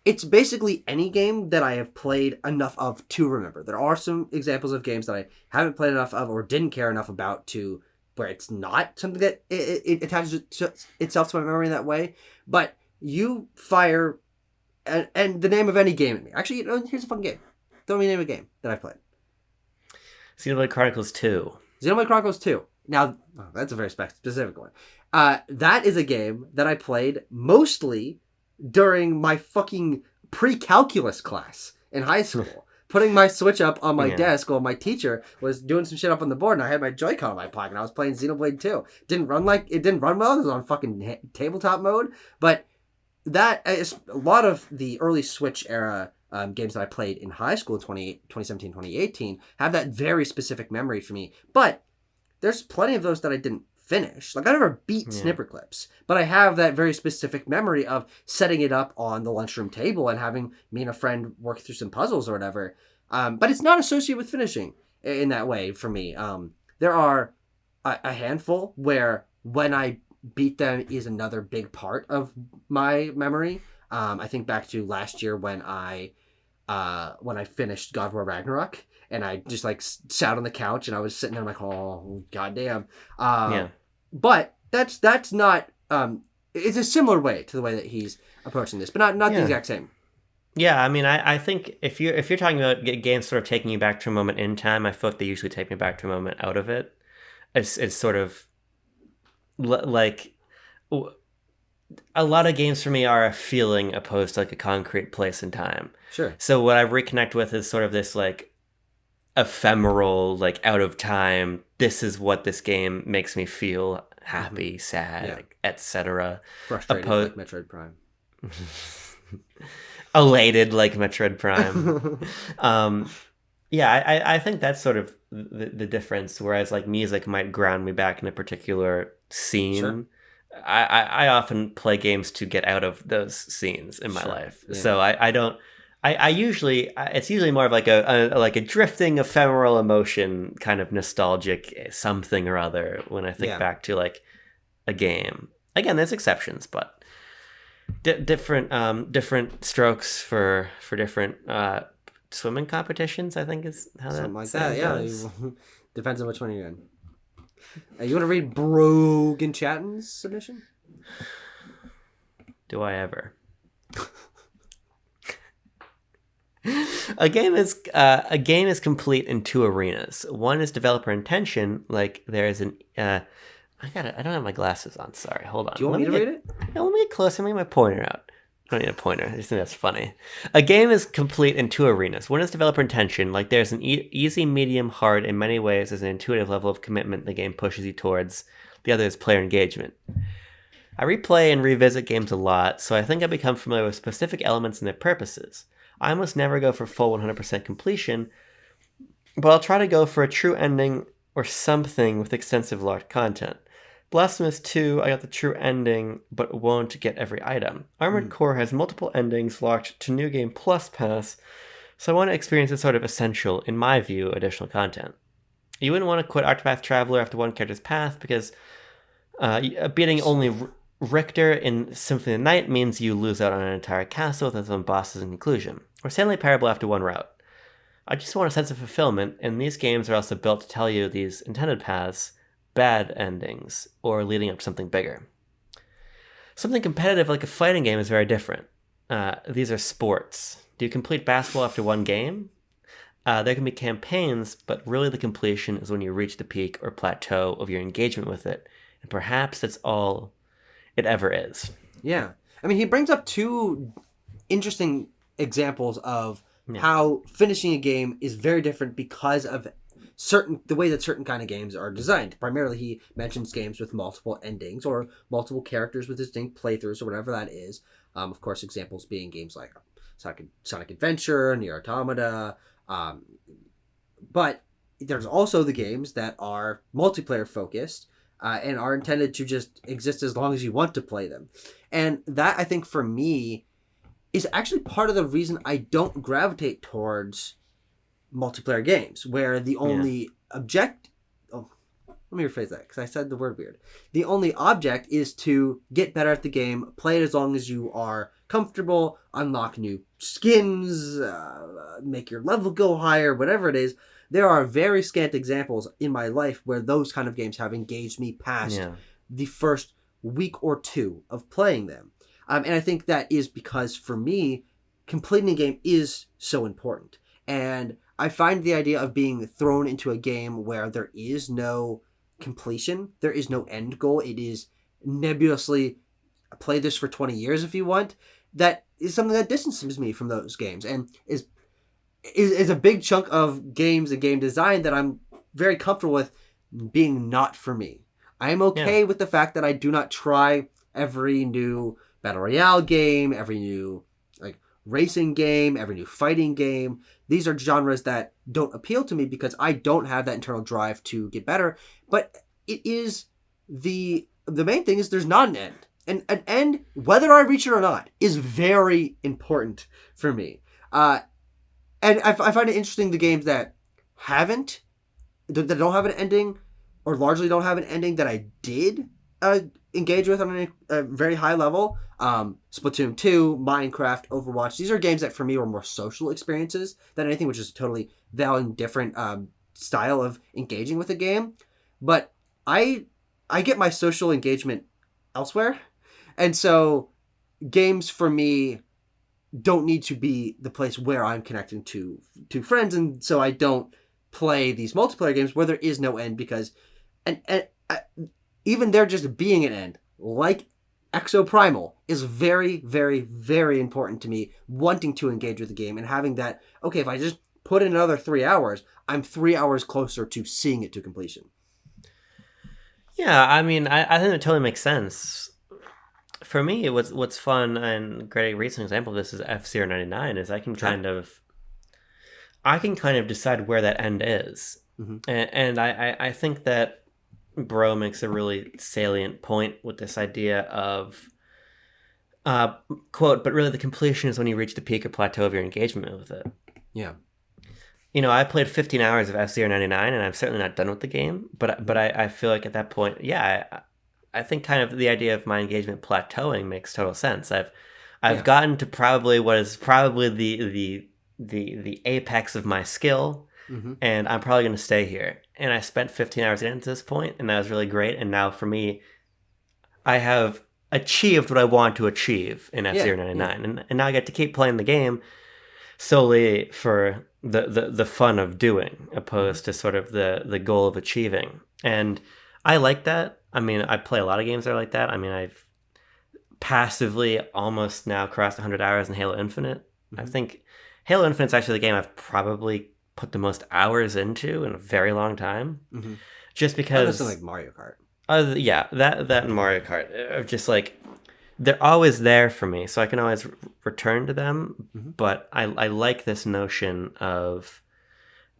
it's basically any game that I have played enough of to remember. There are some examples of games that I haven't played enough of or didn't care enough about to where it's not something that it attaches itself to my memory in that way. But you fire and the name of any game at me. Actually, here's a fun game. Throw me the name of a game that I've played. Xenoblade Chronicles 2. Xenoblade Chronicles 2. Now, that's a very specific one. That is a game that I played mostly during my fucking pre-calculus class in high school. Putting my Switch up on my desk while my teacher was doing some shit up on the board, and I had my Joy-Con in my pocket, and I was playing Xenoblade 2. It didn't run well. It was on fucking tabletop mode, but that is a lot of the early Switch era games that I played in high school, 2017, 2018, have that very specific memory for me. But there's plenty of those that I didn't finish. Like, I never beat Snipperclips, but I have that very specific memory of setting it up on the lunchroom table and having me and a friend work through some puzzles or whatever. But it's not associated with finishing in that way for me. There are a handful where when I beat them is another big part of my memory. I think back to last year when I finished God of War Ragnarok, and I just like sat on the couch and I was sitting there like, oh goddamn. But that's not. It's a similar way to the way that he's approaching this, but not the exact same. Yeah, I mean, I think if you're talking about games sort of taking you back to a moment in time, I feel like they usually take me back to a moment out of it. It's sort of like a lot of games for me are a feeling opposed to like a concrete place in time. Sure. So what I reconnect with is sort of this like ephemeral, like out of time. This is what this game makes me feel: happy, sad, etc. Frustrated like Metroid Prime. Elated like Metroid Prime. Yeah, I think that's sort of the difference. Whereas like music might ground me back in a particular Sure. scene. I often play games to get out of those scenes in my Sure. life. Yeah. So I don't. I usually it's usually more of like like a drifting ephemeral emotion, kind of nostalgic something or other when I think Yeah. back to like a game. Again, there's exceptions, but different strokes for different swimming competitions. I think is how Something that like that. saying Yeah. goes. Depends on which one you're in. You want to read Brogan Chatton's submission? Do I ever? A game is complete in two arenas. One is developer intention, like there is an I don't have my glasses on. Sorry, hold on. Do you want me to read it? Let me get closer. Let me get my pointer out. I don't need a pointer. I just think that's funny. A game is complete in two arenas. One is developer intention, like there's an easy, medium, hard. In many ways, there's an intuitive level of commitment the game pushes you towards. The other is player engagement. I replay and revisit games a lot, so I think I become familiar with specific elements and their purposes. I almost never go for full 100% completion, but I'll try to go for a true ending or something with extensive large content. Blasphemous 2, I got the true ending, but won't get every item. Armored Core has multiple endings locked to New Game Plus Pass, so I want to experience a sort of essential, in my view, additional content. You wouldn't want to quit Octopath Traveler after one character's path because beating only Richter in Symphony of the Night means you lose out on an entire castle with its own bosses and conclusion, or Stanley Parable after one route. I just want a sense of fulfillment, and these games are also built to tell you these intended paths, bad endings, or leading up to something bigger. Something competitive like a fighting game is very different. These are sports. Do you complete basketball after one game? There can be campaigns, but really the completion is when you reach the peak or plateau of your engagement with it, and perhaps that's all it ever is. Yeah. I mean, he brings up two interesting examples of Yeah. how finishing a game is very different because of the way that certain kind of games are designed. Primarily, he mentions games with multiple endings or multiple characters with distinct playthroughs or whatever that is. Of course, examples being games like Sonic Adventure, Nier Automata, but there's also the games that are multiplayer focused and are intended to just exist as long as you want to play them. And that, I think, for me, is actually part of the reason I don't gravitate towards multiplayer games, where the only object... Oh, let me rephrase that, because I said the word weird. The only object is to get better at the game, play it as long as you are comfortable, unlock new skins, make your level go higher, whatever it is. There are very scant examples in my life where those kind of games have engaged me past the first week or two of playing them. And I think that is because, for me, completing a game is so important. And I find the idea of being thrown into a game where there is no completion, there is no end goal, it is nebulously play this for 20 years if you want, that is something that distances me from those games and is a big chunk of games and game design that I'm very comfortable with being not for me. I am okay with the fact that I do not try every new Battle Royale game, every new racing game, every new fighting game. These are genres that don't appeal to me because I don't have that internal drive to get better. But it is the main thing is there's not an end. And an end, whether I reach it or not, is very important for me. And I find it interesting the games that don't have an ending, or largely don't have an ending, that I did engage with on a very high level. Splatoon 2, Minecraft, Overwatch. These are games that for me were more social experiences than anything, which is a totally valid and different style of engaging with a game. But I get my social engagement elsewhere. And so games for me don't need to be the place where I'm connecting to friends. And so I don't play these multiplayer games where there is no end, because even there just being an end, like Exoprimal, is very, very, very important to me, wanting to engage with the game and having that, okay, if I just put in another 3 hours, I'm 3 hours closer to seeing it to completion. Yeah, I mean, I think it totally makes sense. For me, what's fun, and a great recent example of this is F-Zero 99, is I can kind of... I can kind of decide where that end is. Mm-hmm. And I think that Bro makes a really salient point with this idea of, quote, but really the completion is when you reach the peak or plateau of your engagement with it. Yeah. I played 15 hours of F-Zero 99, and I'm certainly not done with the game, but I feel like at that point, yeah, I think kind of the idea of my engagement plateauing makes total sense. I've gotten to probably what is probably the apex of my skill, mm-hmm. and I'm probably going to stay here. And I spent 15 hours getting to this point, and that was really great. And now for me, I have achieved what I want to achieve in F-Zero 99, and now I get to keep playing the game solely for the fun of doing, opposed to sort of the goal of achieving. And I like that. I mean, I play a lot of games that are like that. I mean, I've passively almost now crossed 100 hours in Halo Infinite. Mm-hmm. I think Halo Infinite's actually the game I've probably put the most hours into in a very long time. Mm-hmm. Just because... like Mario Kart. Yeah, that and Mario Kart are just like... They're always there for me, so I can always return to them. Mm-hmm. But I like this notion of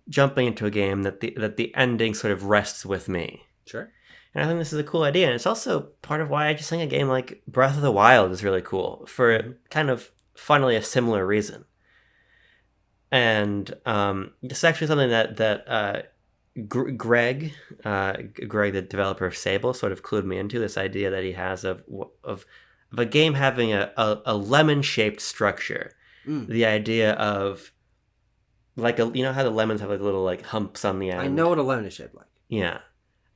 jumping into a game that the ending sort of rests with me. Sure. And I think this is a cool idea. And it's also part of why I just think a game like Breath of the Wild is really cool, for kind of, funnily, a similar reason. And it's actually something that Greg, the developer of Sable, sort of clued me into, this idea that he has of a game having a lemon-shaped structure. The idea of, like, you know how the lemons have like little like humps on the end? I know what a lemon is shaped like. Yeah.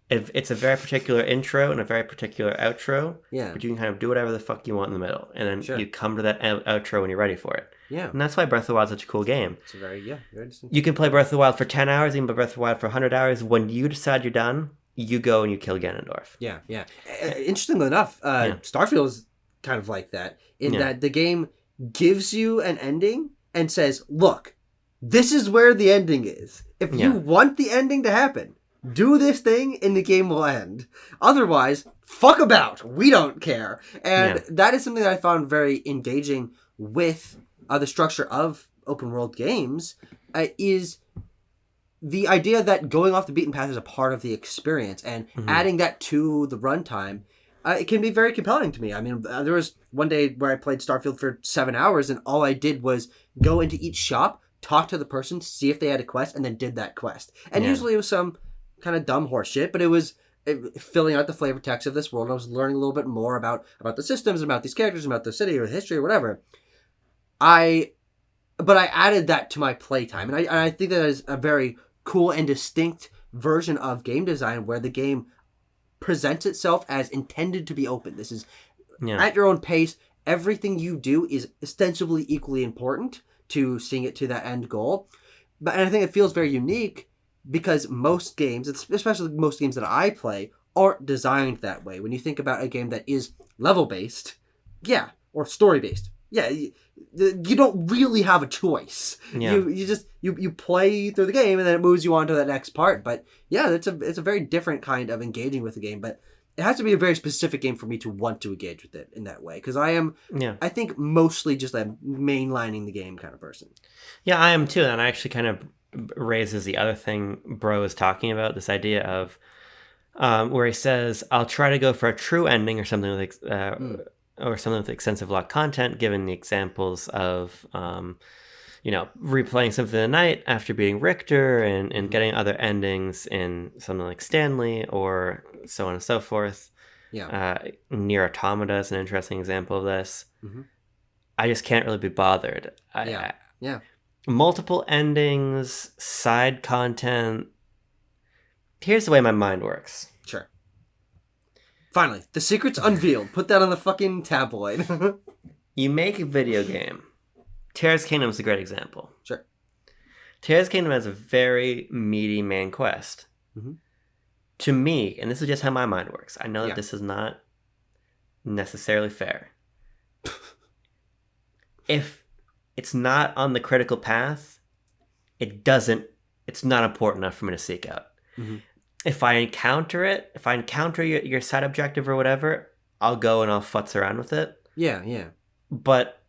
It's a very particular intro and a very particular outro. Yeah. But you can kind of do whatever the fuck you want in the middle. And then you come to that outro when you're ready for it. Yeah. And that's why Breath of the Wild is such a cool game. It's very distinct. You can play Breath of the Wild for 10 hours, you can play Breath of the Wild for 100 hours. When you decide you're done, you go and you kill Ganondorf. Yeah. Interestingly enough, Starfield is kind of like that, in that the game gives you an ending and says, look, this is where the ending is. If you want the ending to happen, do this thing and the game will end. Otherwise, fuck about. We don't care. And that is something that I found very engaging with the structure of open world games, is the idea that going off the beaten path is a part of the experience, and adding that to the runtime, it can be very compelling to me. I mean, there was one day where I played Starfield for 7 hours, and all I did was go into each shop, talk to the person, see if they had a quest, and then did that quest. And usually it was some kind of dumb horse shit, but it was filling out the flavor text of this world. I was learning a little bit more about the systems, about these characters, about the city or the history or whatever. But I added that to my playtime, and I think that is a very cool and distinct version of game design, where the game presents itself as intended to be open. This is at your own pace. Everything you do is ostensibly equally important to seeing it to that end goal. And I think it feels very unique, because most games, especially most games that I play, aren't designed that way. When you think about a game that is level-based, or story-based, you don't really have a choice. You play through the game, and then it moves you on to that next part. But it's a very different kind of engaging with the game. But it has to be a very specific game for me to want to engage with it in that way. Because I am, I think, mostly just a mainlining the game kind of person. Yeah, I am too. And I actually kind of raises the other thing Bro is talking about, this idea of where he says, I'll try to go for a true ending or something with extensive lock content, given the examples of replaying Symphony of the Night after beating Richter, and getting other endings in something like Stanley, or so on and so forth. Nier Automata is an interesting example of this. I just can't really be bothered. Multiple endings, side content. Here's the way my mind works. Sure. Finally, the secret's unveiled. Put that on the fucking tabloid. You make a video game. Tears Kingdom is a great example. Sure. Tears Kingdom has a very meaty main quest. To me, and this is just how my mind works, I know that this is not necessarily fair. If it's not on the critical path, it's not important enough for me to seek out. If I encounter it, if I encounter your side objective or whatever, I'll go and I'll futz around with it. But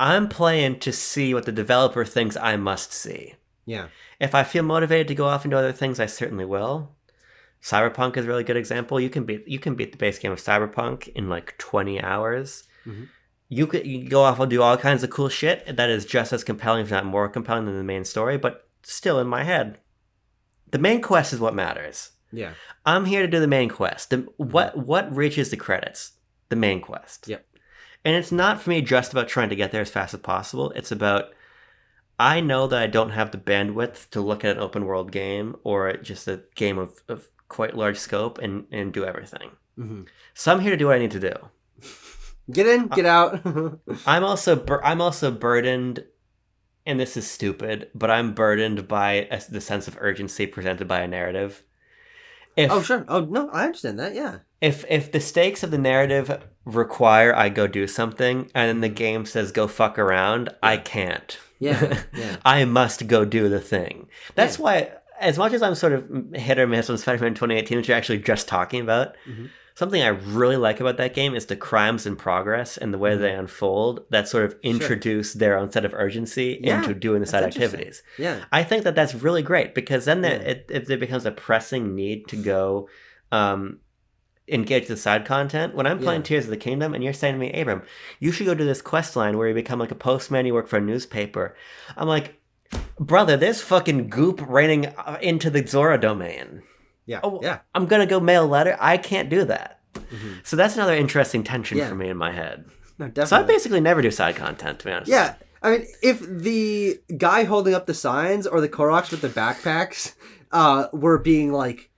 I'm playing to see what the developer thinks I must see. Yeah. If I feel motivated to go off and do other things, I certainly will. Cyberpunk is a really good example. You can beat the base game of Cyberpunk in like 20 hours. Mm-hmm. You can go off and do all kinds of cool shit that is just as compelling, if not more compelling, than the main story. But still, in my head, the main quest is what matters. Yeah. I'm here to do the main quest. What reaches the credits? The main quest. Yep. And it's not for me just about trying to get there as fast as possible. It's about, I know that I don't have the bandwidth to look at an open world game or just a game of quite large scope and do everything. Mm-hmm. So I'm here to do what I need to do. Get in, get out. I'm also burdened, and this is stupid, but I'm burdened by the sense of urgency presented by a narrative. Oh, sure. Oh, no, I understand that, yeah. If the stakes of the narrative require I go do something, and then the game says go fuck around, I can't. Yeah. I must go do the thing. That's why, as much as I'm sort of hit or miss on Spider-Man 2018, which you're actually just talking about, something I really like about that game is the crimes in progress and the way they unfold that sort of introduce their own set of urgency into doing the side activities. Yeah. I think that that's really great because then if there becomes a pressing need to go engage the side content. When I'm playing Tears of the Kingdom and you're saying to me, Abram, you should go do this quest line where you become like a postman, you work for a newspaper. I'm like, brother, there's fucking goop raining into the Zora domain. Yeah. Oh, yeah. I'm going to go mail a letter. I can't do that. So that's another interesting tension for me in my head. No, definitely. So I basically never do side content, to be honest. Yeah. I mean, if the guy holding up the signs or the Koroks with the backpacks were being like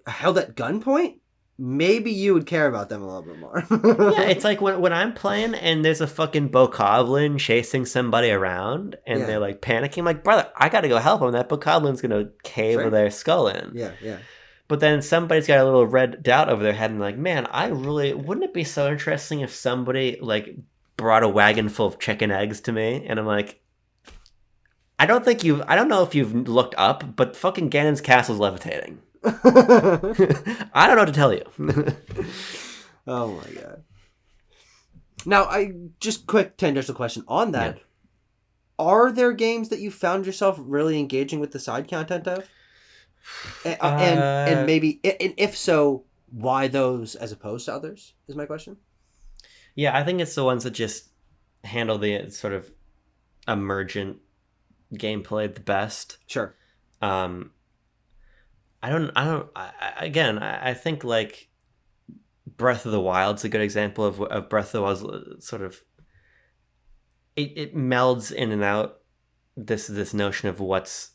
held at gunpoint, maybe you would care about them a little bit more. Yeah, it's like when I'm playing and there's a fucking bokoblin chasing somebody around and they're like panicking. I'm like, brother, I gotta go help them. That bokoblin's gonna cave their skull in. Yeah. But then somebody's got a little red dot over their head and like, man, wouldn't it be so interesting if somebody like brought a wagon full of chicken eggs to me? And I'm like, I don't know if you've looked up, but fucking Ganon's castle's levitating. I don't know what to tell you. Oh my god. Now, I just quick tangential question on that. Yeah. Are there games that you found yourself really engaging with the side content of? And maybe, and if so, why those as opposed to others is my question. Yeah, I think it's the ones that just handle the sort of emergent gameplay the best. Sure. I think like Breath of the Wild's a good example of Breath of the Wild's sort of it melds in and out this notion of what's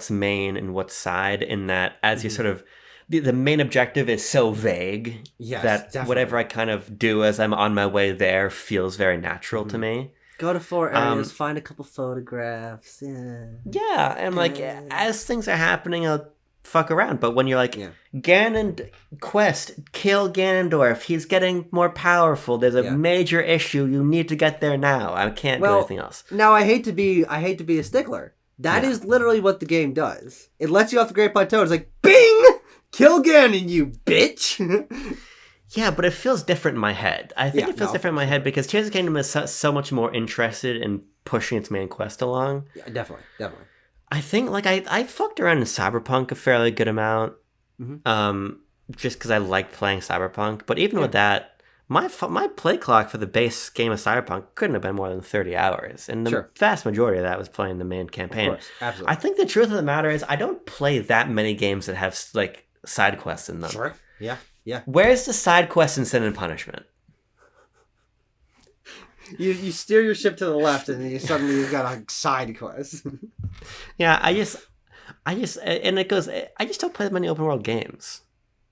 main and what's side, in that as you sort of the main objective is so vague that definitely. Whatever I kind of do as I'm on my way there feels very natural to me. Go to 4 areas, find a couple photographs. Yeah, and like as things are happening, I'll fuck around. But when you're like, Ganon quest, kill Ganondorf, he's getting more powerful. There's a major issue. You need to get there now. I can't do anything else. Now I hate to be a stickler. That is literally what the game does. It lets you off the Great Plateau. It's like, bing! Kill Ganon, you bitch! Yeah, but it feels different in my head. I think it feels different in my head because Tears of the Kingdom is so much more interested in pushing its main quest along. Yeah, definitely. I think like I fucked around in Cyberpunk a fairly good amount, just because I liked playing Cyberpunk. But even with that, my play clock for the base game of Cyberpunk couldn't have been more than 30 hours, and the vast majority of that was playing the main campaign. Of course, absolutely. I think the truth of the matter is I don't play that many games that have like side quests in them. Sure. Yeah. Where's the side quest in Sin and Punishment? You steer your ship to the left, and then you've got a side quest. Yeah, I just don't play that many open world games.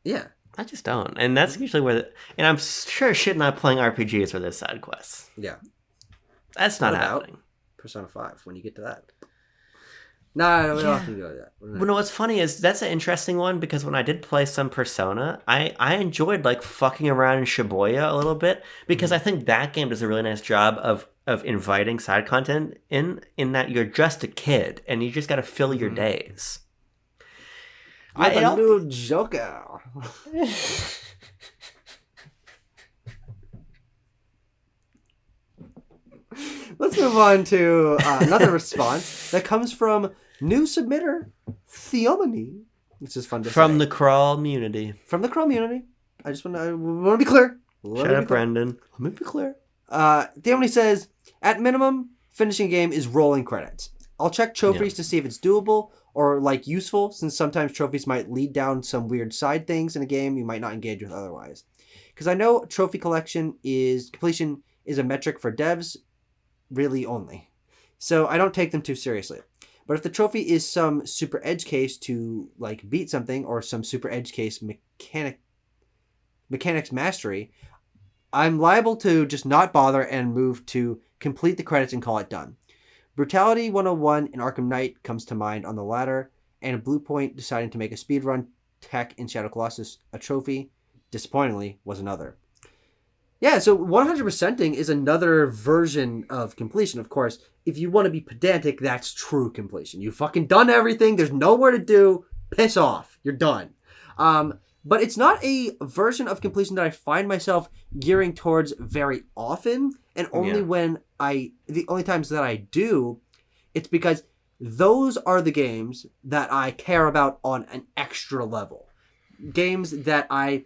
Yeah. I just don't. And that's usually and I'm sure shit not playing RPGs where there's side quests. Yeah. That's not happening. Persona 5, when you get to that. No, we don't have to go to that. Well, no, what's funny is that's an interesting one because when I did play some Persona, I enjoyed like fucking around in Shibuya a little bit because I think that game does a really nice job of inviting side content in that you're just a kid and you just got to fill your days. I'm a new Joker. Let's move on to another response that comes from new submitter, Theomony. Which is fun to say. From the crawl community. From the crawl community. I want to be clear. Shut up, Brendan. Let me be clear. Theomony says, at minimum, finishing a game is rolling credits. I'll check trophies to see if it's doable or useful, since sometimes trophies might lead down some weird side things in a game you might not engage with otherwise. Because I know trophy completion is a metric for devs, really only. So I don't take them too seriously. But if the trophy is some super edge case to beat something, or some super edge case mechanics mastery, I'm liable to just not bother and move to complete the credits and call it done. Brutality 101 in Arkham Knight comes to mind on the latter, and Blue Point deciding to make a speedrun tech in Shadow Colossus a trophy, disappointingly, was another. Yeah, so 100%ing is another version of completion. Of course, if you want to be pedantic, that's true completion. You've fucking done everything. There's nowhere to do. Piss off. You're done. But it's not a version of completion that I find myself gearing towards very often. And only the only times that I do, it's because those are the games that I care about on an extra level. Games that I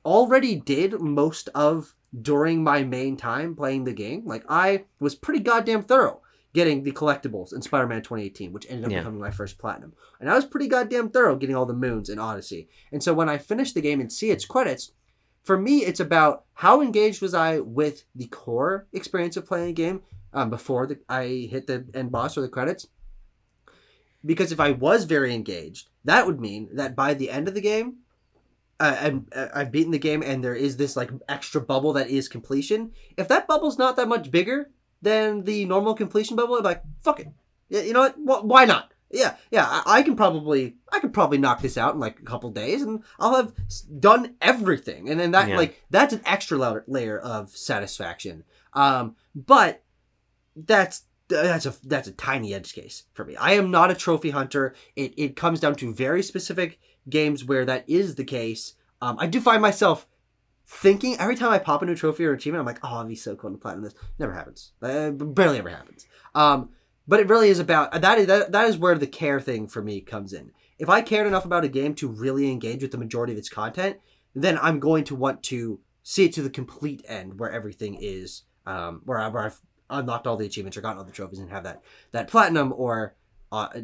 already did most of during my main time playing the game. I was pretty goddamn thorough getting the collectibles in Spider-Man 2018, which ended up becoming my first platinum. And I was pretty goddamn thorough getting all the moons in Odyssey. And so when I finish the game and see its credits, for me, it's about how engaged was I with the core experience of playing a game before I hit the end boss or the credits. Because if I was very engaged, that would mean that by the end of the game, I've beaten the game and there is this extra bubble that is completion. If that bubble's not that much bigger than the normal completion bubble, I'm like, fuck it. Yeah, you know what? Why not? Yeah. I can probably knock this out in a couple days, and I'll have done everything. And then that that's an extra layer of satisfaction. But that's a tiny edge case for me. I am not a trophy hunter. It comes down to very specific games where that is the case. I do find myself thinking every time I pop a new trophy or achievement, I'm like, oh, it'd be so cool to platinum this. Never happens. Barely ever happens. But it really is about that is where the care thing for me comes in. If I cared enough about a game to really engage with the majority of its content, then I'm going to want to see it to the complete end, where everything is where I've unlocked all the achievements or gotten all the trophies and have that platinum or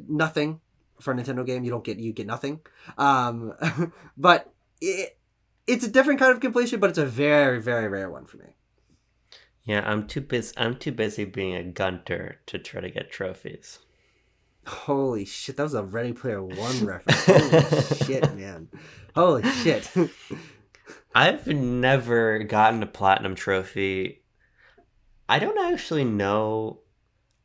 nothing. For a Nintendo game, you get nothing. But it's a different kind of completion, but it's a very, very rare one for me. Yeah, I'm too busy being a gunter to try to get trophies. Holy shit, that was a Ready Player One reference. Holy shit, man. Holy shit. I've never gotten a platinum trophy. I don't actually know.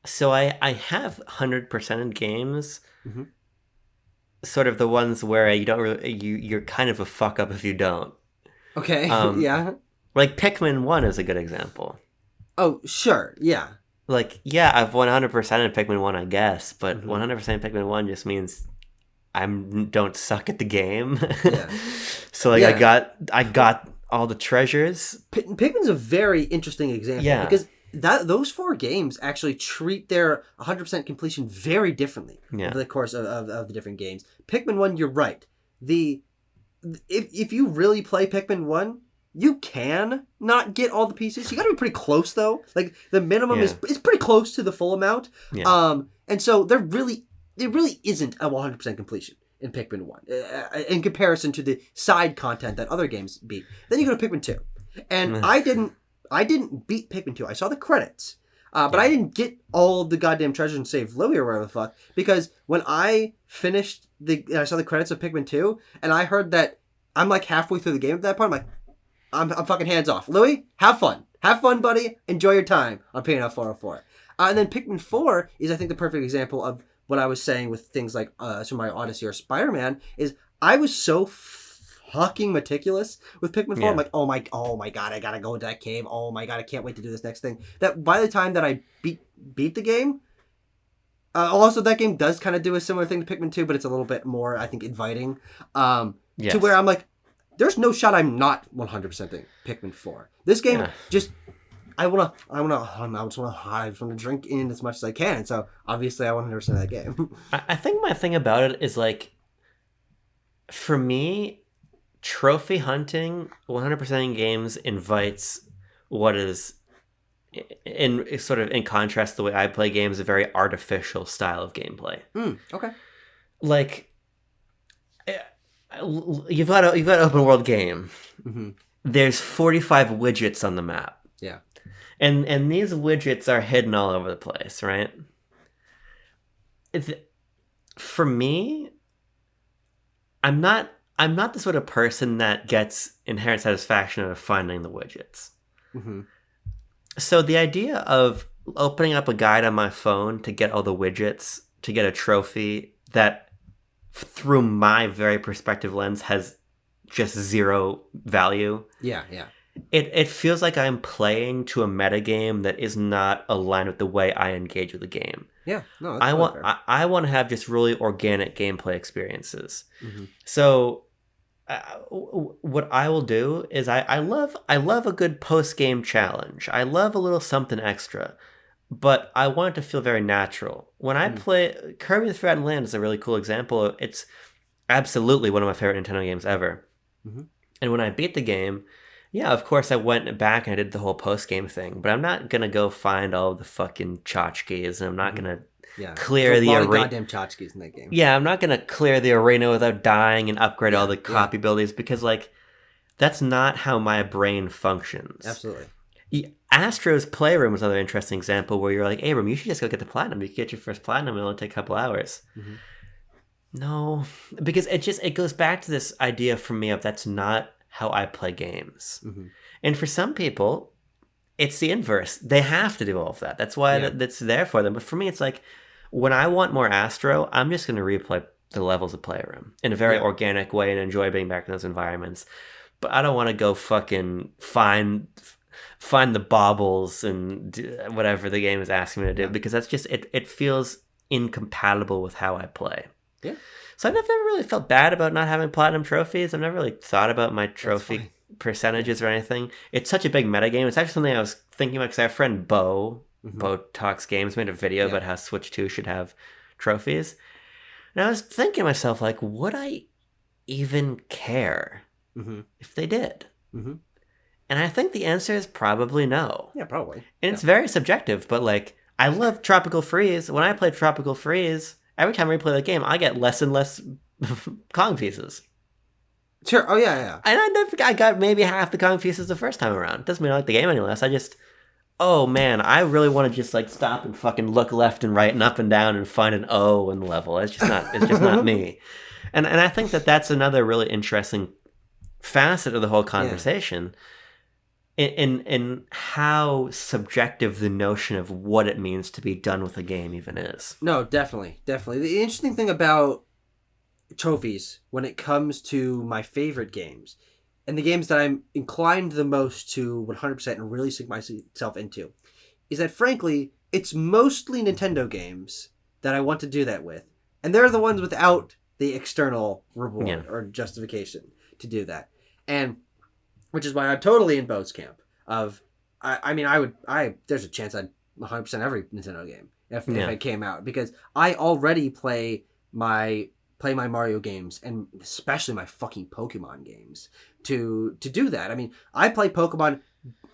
So I have 100% games. Mm-hmm. Sort of the ones where you don't really, you're kind of a fuck up if you don't. Okay. Yeah. Pikmin 1 is a good example. Oh, sure. Yeah. I've 100% in Pikmin 1, I guess, but 100% Pikmin 1 just means I don't suck at the game. Yeah. So I got all the treasures. Pikmin's a very interesting example because those four games actually treat their 100% completion very differently over the course of the different games. Pikmin 1, you're right. If you really play Pikmin 1, you can not get all the pieces. You got to be pretty close though. The minimum is pretty close to the full amount. Yeah. And so there really isn't a 100% completion in Pikmin 1 in comparison to the side content that other games beat. Then you go to Pikmin 2, and I didn't beat Pikmin 2. I saw the credits. But I didn't get all of the goddamn treasures and save Louie or whatever the fuck. Because when I finished I saw the credits of Pikmin 2, and I heard that I'm halfway through the game at that point, I'm like, I'm fucking hands off. Louie, have fun. Have fun, buddy. Enjoy your time on Paying 404. And then Pikmin 4 is, I think, the perfect example of what I was saying with things like Super Mario Odyssey or Spider-Man, is I was so fucking meticulous with Pikmin 4. Yeah. I'm like, oh my god, I gotta go into that cave. Oh my god, I can't wait to do this next thing. That by the time that I beat the game, also that game does kind of do a similar thing to Pikmin 2, but it's a little bit more, I think, inviting. To where I'm like, there's no shot I'm not 100%ing Pikmin 4. This game just I just want to drink in as much as I can. So obviously, I want to understand that game. I think my thing about it is like, for me, trophy hunting 100% in games invites what is in sort of in contrast to the way I play games, a very artificial style of gameplay. Okay. Like, you've got an open world game. Mm-hmm. There's 45 widgets on the map. Yeah. And these widgets are hidden all over the place, right? For me, I'm not the sort of person that gets inherent satisfaction out of finding the widgets. Mm-hmm. So the idea of opening up a guide on my phone to get all the widgets, to get a trophy that through my very perspective lens has just zero value. Yeah, yeah. It feels like I'm playing to a metagame that is not aligned with the way I engage with the game. Yeah, no, that's I want to have just really organic gameplay experiences. Mm-hmm. So what I will do is I love a good post game challenge. I love a little something extra, but I want it to feel very natural. When I play Kirby: The Forgotten Land is a really cool example. It's absolutely one of my favorite Nintendo games ever. Mm-hmm. And when I beat the game, yeah, of course I went back and I did the whole post game thing. But I'm not gonna go find all the fucking tchotchkes, and I'm not gonna clear the arena. Goddamn tchotchkes in that game. Yeah, I'm not gonna clear the arena without dying and upgrade all the copy abilities, because like that's not how my brain functions. Absolutely. Astro's Playroom is another interesting example where you're like, Abram, you should just go get the platinum. You can get your first platinum, it'll only take a couple hours. Mm-hmm. No, because it goes back to this idea for me of that's not how I play games. Mm-hmm. And for some people, it's the inverse. They have to do all of that. That's why that's there for them. But for me, it's like, when I want more Astro, I'm just going to replay the levels of Playroom in a very organic way and enjoy being back in those environments. But I don't want to go fucking find the baubles and whatever the game is asking me to do, because that's just, it feels incompatible with how I play. Yeah. So I've never really felt bad about not having platinum trophies. I've never really thought about my trophy percentages or anything. It's such a big metagame. It's actually something I was thinking about because our friend Bo, Bo Talks Games, made a video about how Switch 2 should have trophies. And I was thinking to myself, like, would I even care if they did? Mm-hmm. And I think the answer is probably no. Yeah, probably. And it's very subjective, but like, I love Tropical Freeze. When I play Tropical Freeze, every time I replay the game, I get less and less Kong pieces. Sure. Oh, yeah. And I got maybe half the Kong pieces the first time around. Doesn't mean I like the game any less. I just, oh man, I really want to just like stop and fucking look left and right and up and down and find an O in the level. It's just not me. And I think that's another really interesting facet of the whole conversation. In how subjective the notion of what it means to be done with a game even is. No, definitely. The interesting thing about trophies when it comes to my favorite games, and the games that I'm inclined the most to 100% and really sink myself into, is that frankly, it's mostly Nintendo games that I want to do that with. And they're the ones without the external reward or justification to do that. And which is why I'm totally in Bo's camp of, there's a chance I'd 100% every Nintendo game if it came out, because I already play my Mario games, and especially my fucking Pokemon games to do that. I mean, I play Pokemon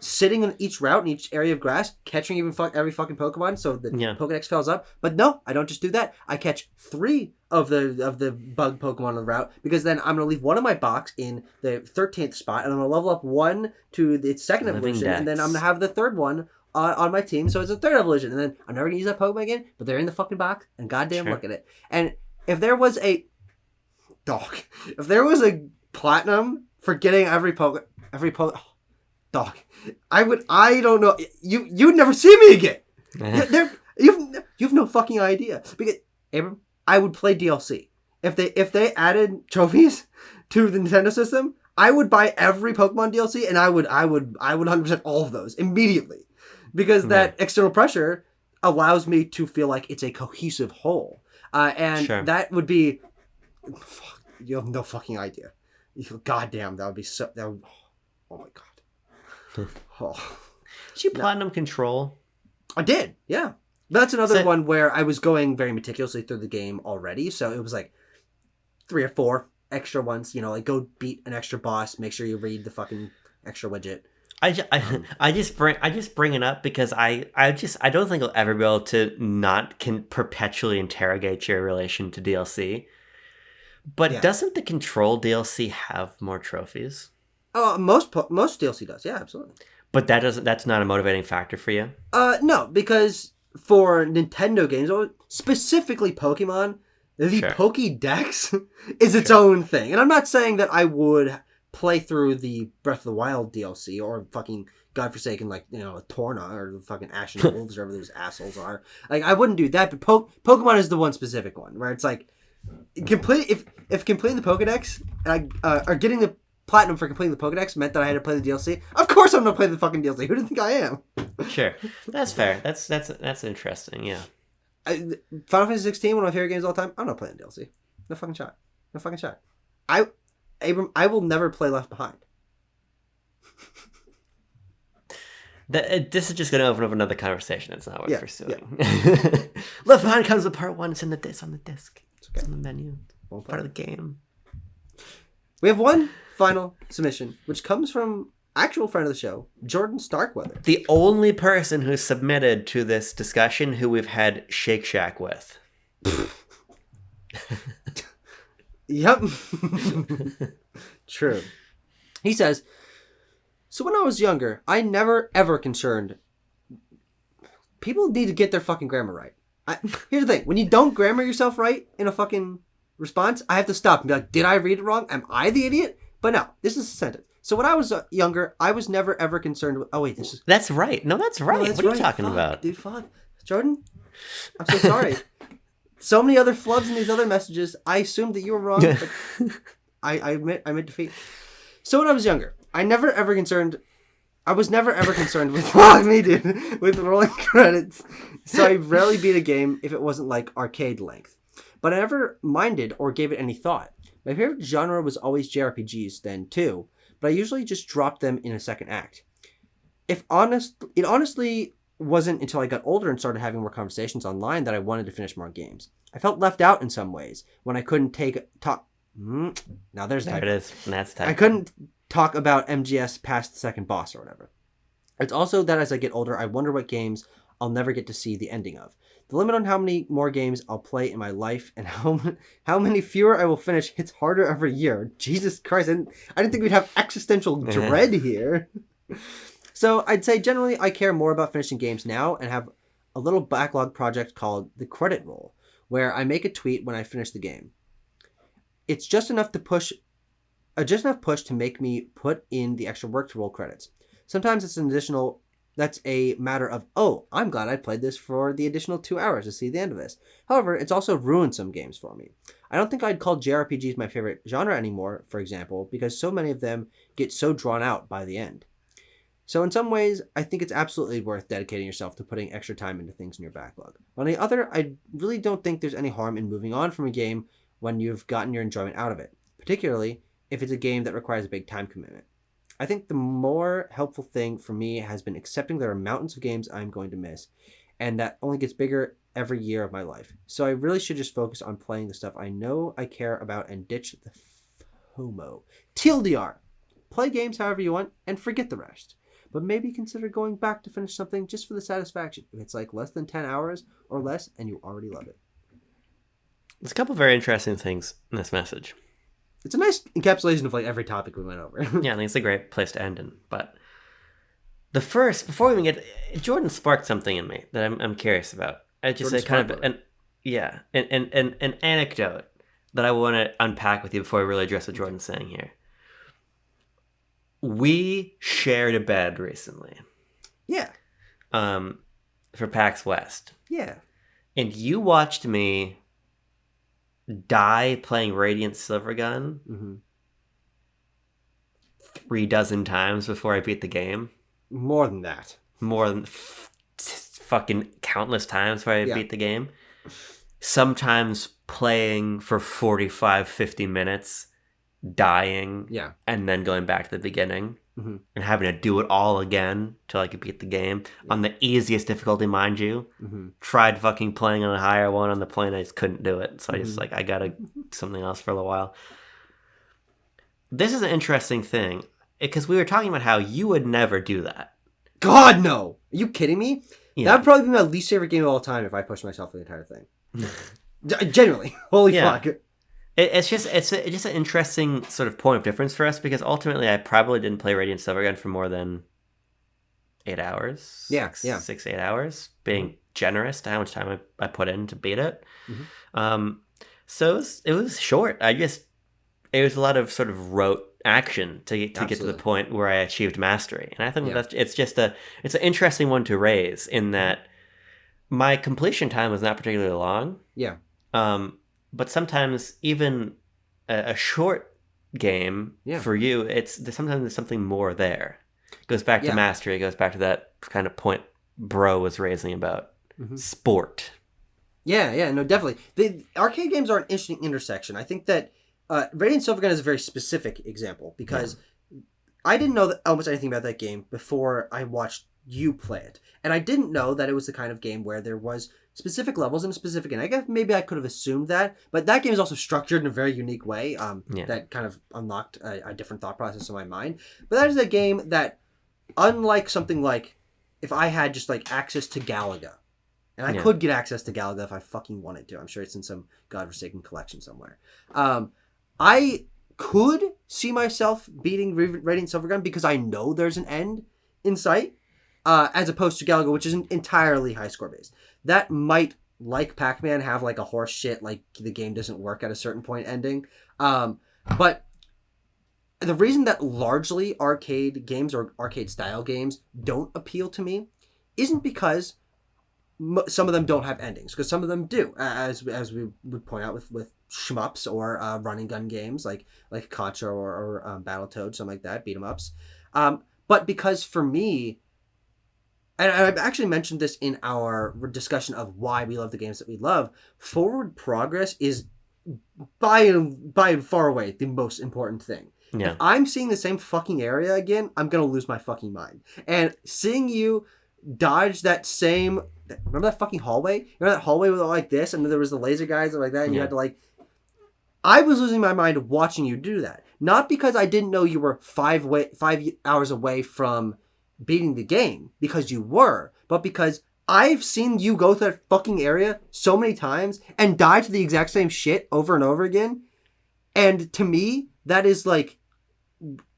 sitting in each route in each area of grass, catching every fucking Pokemon so the Pokedex fills up. But no, I don't just do that. I catch 3 of the bug Pokemon on the route, because then I'm going to leave one in my box in the 13th spot, and I'm going to level up one to its second evolution, and then I'm going to have the third one on my team, so it's a third evolution, and then I'm never going to use that Pokemon again, but they're in the fucking box, and goddamn look at it. And if there was a platinum for getting every Pokemon, I don't know. You'd never see me again. You've no fucking idea. Because Abram, I would play DLC. If they added trophies to the Nintendo system, I would buy every Pokemon DLC, and I would 100% all of those immediately, because that external pressure allows me to feel like it's a cohesive whole. That would be. Fuck, you have no fucking idea. Goddamn, that would be so. Oh my god. Did you platinum Control? I did, yeah. That's another one where I was going very meticulously through the game already, so it was like 3 or 4 extra ones, like go beat an extra boss, make sure you read the fucking extra widget. I just bring it up because I don't think I'll ever be able to not perpetually interrogate your relation to DLC. But doesn't the Control DLC have more trophies? Most DLC does, yeah, absolutely. But that's not a motivating factor for you? No, because for Nintendo games, specifically Pokemon, the Pokédex is its own thing. And I'm not saying that I would play through the Breath of the Wild DLC or fucking godforsaken, Torna or the fucking Ashen Wolves, whatever those assholes are. Like, I wouldn't do that, but Pokemon is the one specific one where it's like, if completing the Pokédex or getting the platinum for completing the Pokédex meant that I had to play the DLC, of course I'm gonna play the fucking DLC. Who do you think I am? Sure, that's fair. That's interesting. Yeah. Final Fantasy 16, one of my favorite games of all time. I'm not playing DLC. No fucking shot. I will never play Left Behind. This is just going to open up another conversation. It's not worth pursuing. Left Behind comes with part 1. It's on the disc. It's on the menu. It's part of the game. We have one final submission, which comes from actual friend of the show, Jordan Starkweather. The only person who submitted to this discussion who we've had Shake Shack with. Yep. True. He says, so when I was younger, I never ever concerned. People need to get their fucking grammar right. Here's the thing. When you don't grammar yourself right in a fucking response, I have to stop and be like, did I read it wrong? Am I the idiot? But no, this is a sentence. So when I was younger, I was never ever concerned with... Oh, wait, this is... That's right. No, that's right. What are you talking about? Dude, fuck. Jordan, I'm so sorry. So many other flubs in these other messages. I assumed that you were wrong, but I admit defeat. So when I was younger, I was never ever concerned with... Fuck me, dude. With rolling credits. So I rarely beat a game if it wasn't like arcade length. But I never minded or gave it any thought. My favorite genre was always JRPGs then too, but I usually just dropped them in a second act. It honestly wasn't until I got older and started having more conversations online that I wanted to finish more games. I felt left out in some ways when I couldn't talk. Now there's that. There it is. That's type. I couldn't talk about MGS past the second boss or whatever. It's also that as I get older, I wonder what games I'll never get to see the ending of. The limit on how many more games I'll play in my life and how many fewer I will finish hits harder every year. Jesus Christ, I didn't think we'd have existential dread here. So I'd say generally I care more about finishing games now and have a little backlog project called the credit roll, where I make a tweet when I finish the game. It's just enough push to make me put in the extra work to roll credits. Sometimes that's a matter of, oh, I'm glad I played this for the additional 2 hours to see the end of this. However, it's also ruined some games for me. I don't think I'd call JRPGs my favorite genre anymore, for example, because so many of them get so drawn out by the end. So in some ways, I think it's absolutely worth dedicating yourself to putting extra time into things in your backlog. On the other, I really don't think there's any harm in moving on from a game when you've gotten your enjoyment out of it, particularly if it's a game that requires a big time commitment. I think the more helpful thing for me has been accepting there are mountains of games I'm going to miss, and that only gets bigger every year of my life. So I really should just focus on playing the stuff I know I care about and ditch the FOMO. TLDR. Play games however you want and forget the rest. But maybe consider going back to finish something just for the satisfaction. If it's like less than 10 hours or less and you already love it. There's a couple of very interesting things in this message. It's a nice encapsulation of like every topic we went over. Yeah, I think it's a great place to end in. But before we even get, Jordan sparked something in me that I'm curious about. I just say kind of an anecdote that I want to unpack with you before we really address what Jordan's saying here. We shared a bed recently. Yeah. For PAX West. Yeah. And you watched me die playing Radiant Silvergun 3 dozen times before I beat the game. More than that. More than fucking countless times before I beat the game. Sometimes playing for 45, 50 minutes, dying, and then going back to the beginning. and having to do it all again till I could beat the game on the easiest difficulty, mind you. Tried fucking playing on a higher one on the plane, I just couldn't do it. So I just I gotta do something else for a little while. This is an interesting thing because we were talking about how you would never do that. God, no! Are you kidding me? Yeah. That would probably be my least favorite game of all time if I pushed myself through the entire thing. Genuinely. Holy fuck. It's just an interesting sort of point of difference for us because ultimately I probably didn't play Radiant Silvergun for more than 8 hours. 6-8 hours, being generous to how much time I put in to beat it. So it was short. It was a lot of sort of rote action to get to the point where I achieved mastery. And I think it's an interesting one to raise in that my completion time was not particularly long. Yeah. But sometimes even a short game for you, sometimes there's something more there. It goes back to mastery. It goes back to that kind of point Bro was raising about sport. Yeah, no, definitely. The arcade games are an interesting intersection. I think that Radiant Silvergun is a very specific example because I didn't know almost anything about that game before I watched you play it. And I didn't know that it was the kind of game where there was specific levels and specific, and I guess maybe I could have assumed that, but that game is also structured in a very unique way that kind of unlocked a different thought process in my mind. But that is a game that, unlike something like if I had just like access to Galaga, and I could get access to Galaga if I fucking wanted to. I'm sure it's in some godforsaken collection somewhere. I could see myself beating Radiant Silvergun because I know there's an end in sight, as opposed to Galaga, which isn't entirely high score based. That might, like Pac-Man, have like a horse shit, like the game doesn't work at a certain point ending. But the reason that largely arcade games or arcade style games don't appeal to me isn't because some of them don't have endings, because some of them do, as we would point out with shmups or running gun games like Contra or Battletoads, something like that, beat 'em ups. But because for me, and I've actually mentioned this in our discussion of why we love the games that we love, forward progress is by and far away the most important thing. Yeah. If I'm seeing the same fucking area again, I'm going to lose my fucking mind. And seeing you dodge that same... Remember that fucking hallway? Remember that hallway with all like this, and there was the laser guys and like that, and you had to like... I was losing my mind watching you do that. Not because I didn't know you were 5 hours away from beating the game, because you were, but because I've seen you go through that fucking area so many times and die to the exact same shit over and over again. And to me, that is like,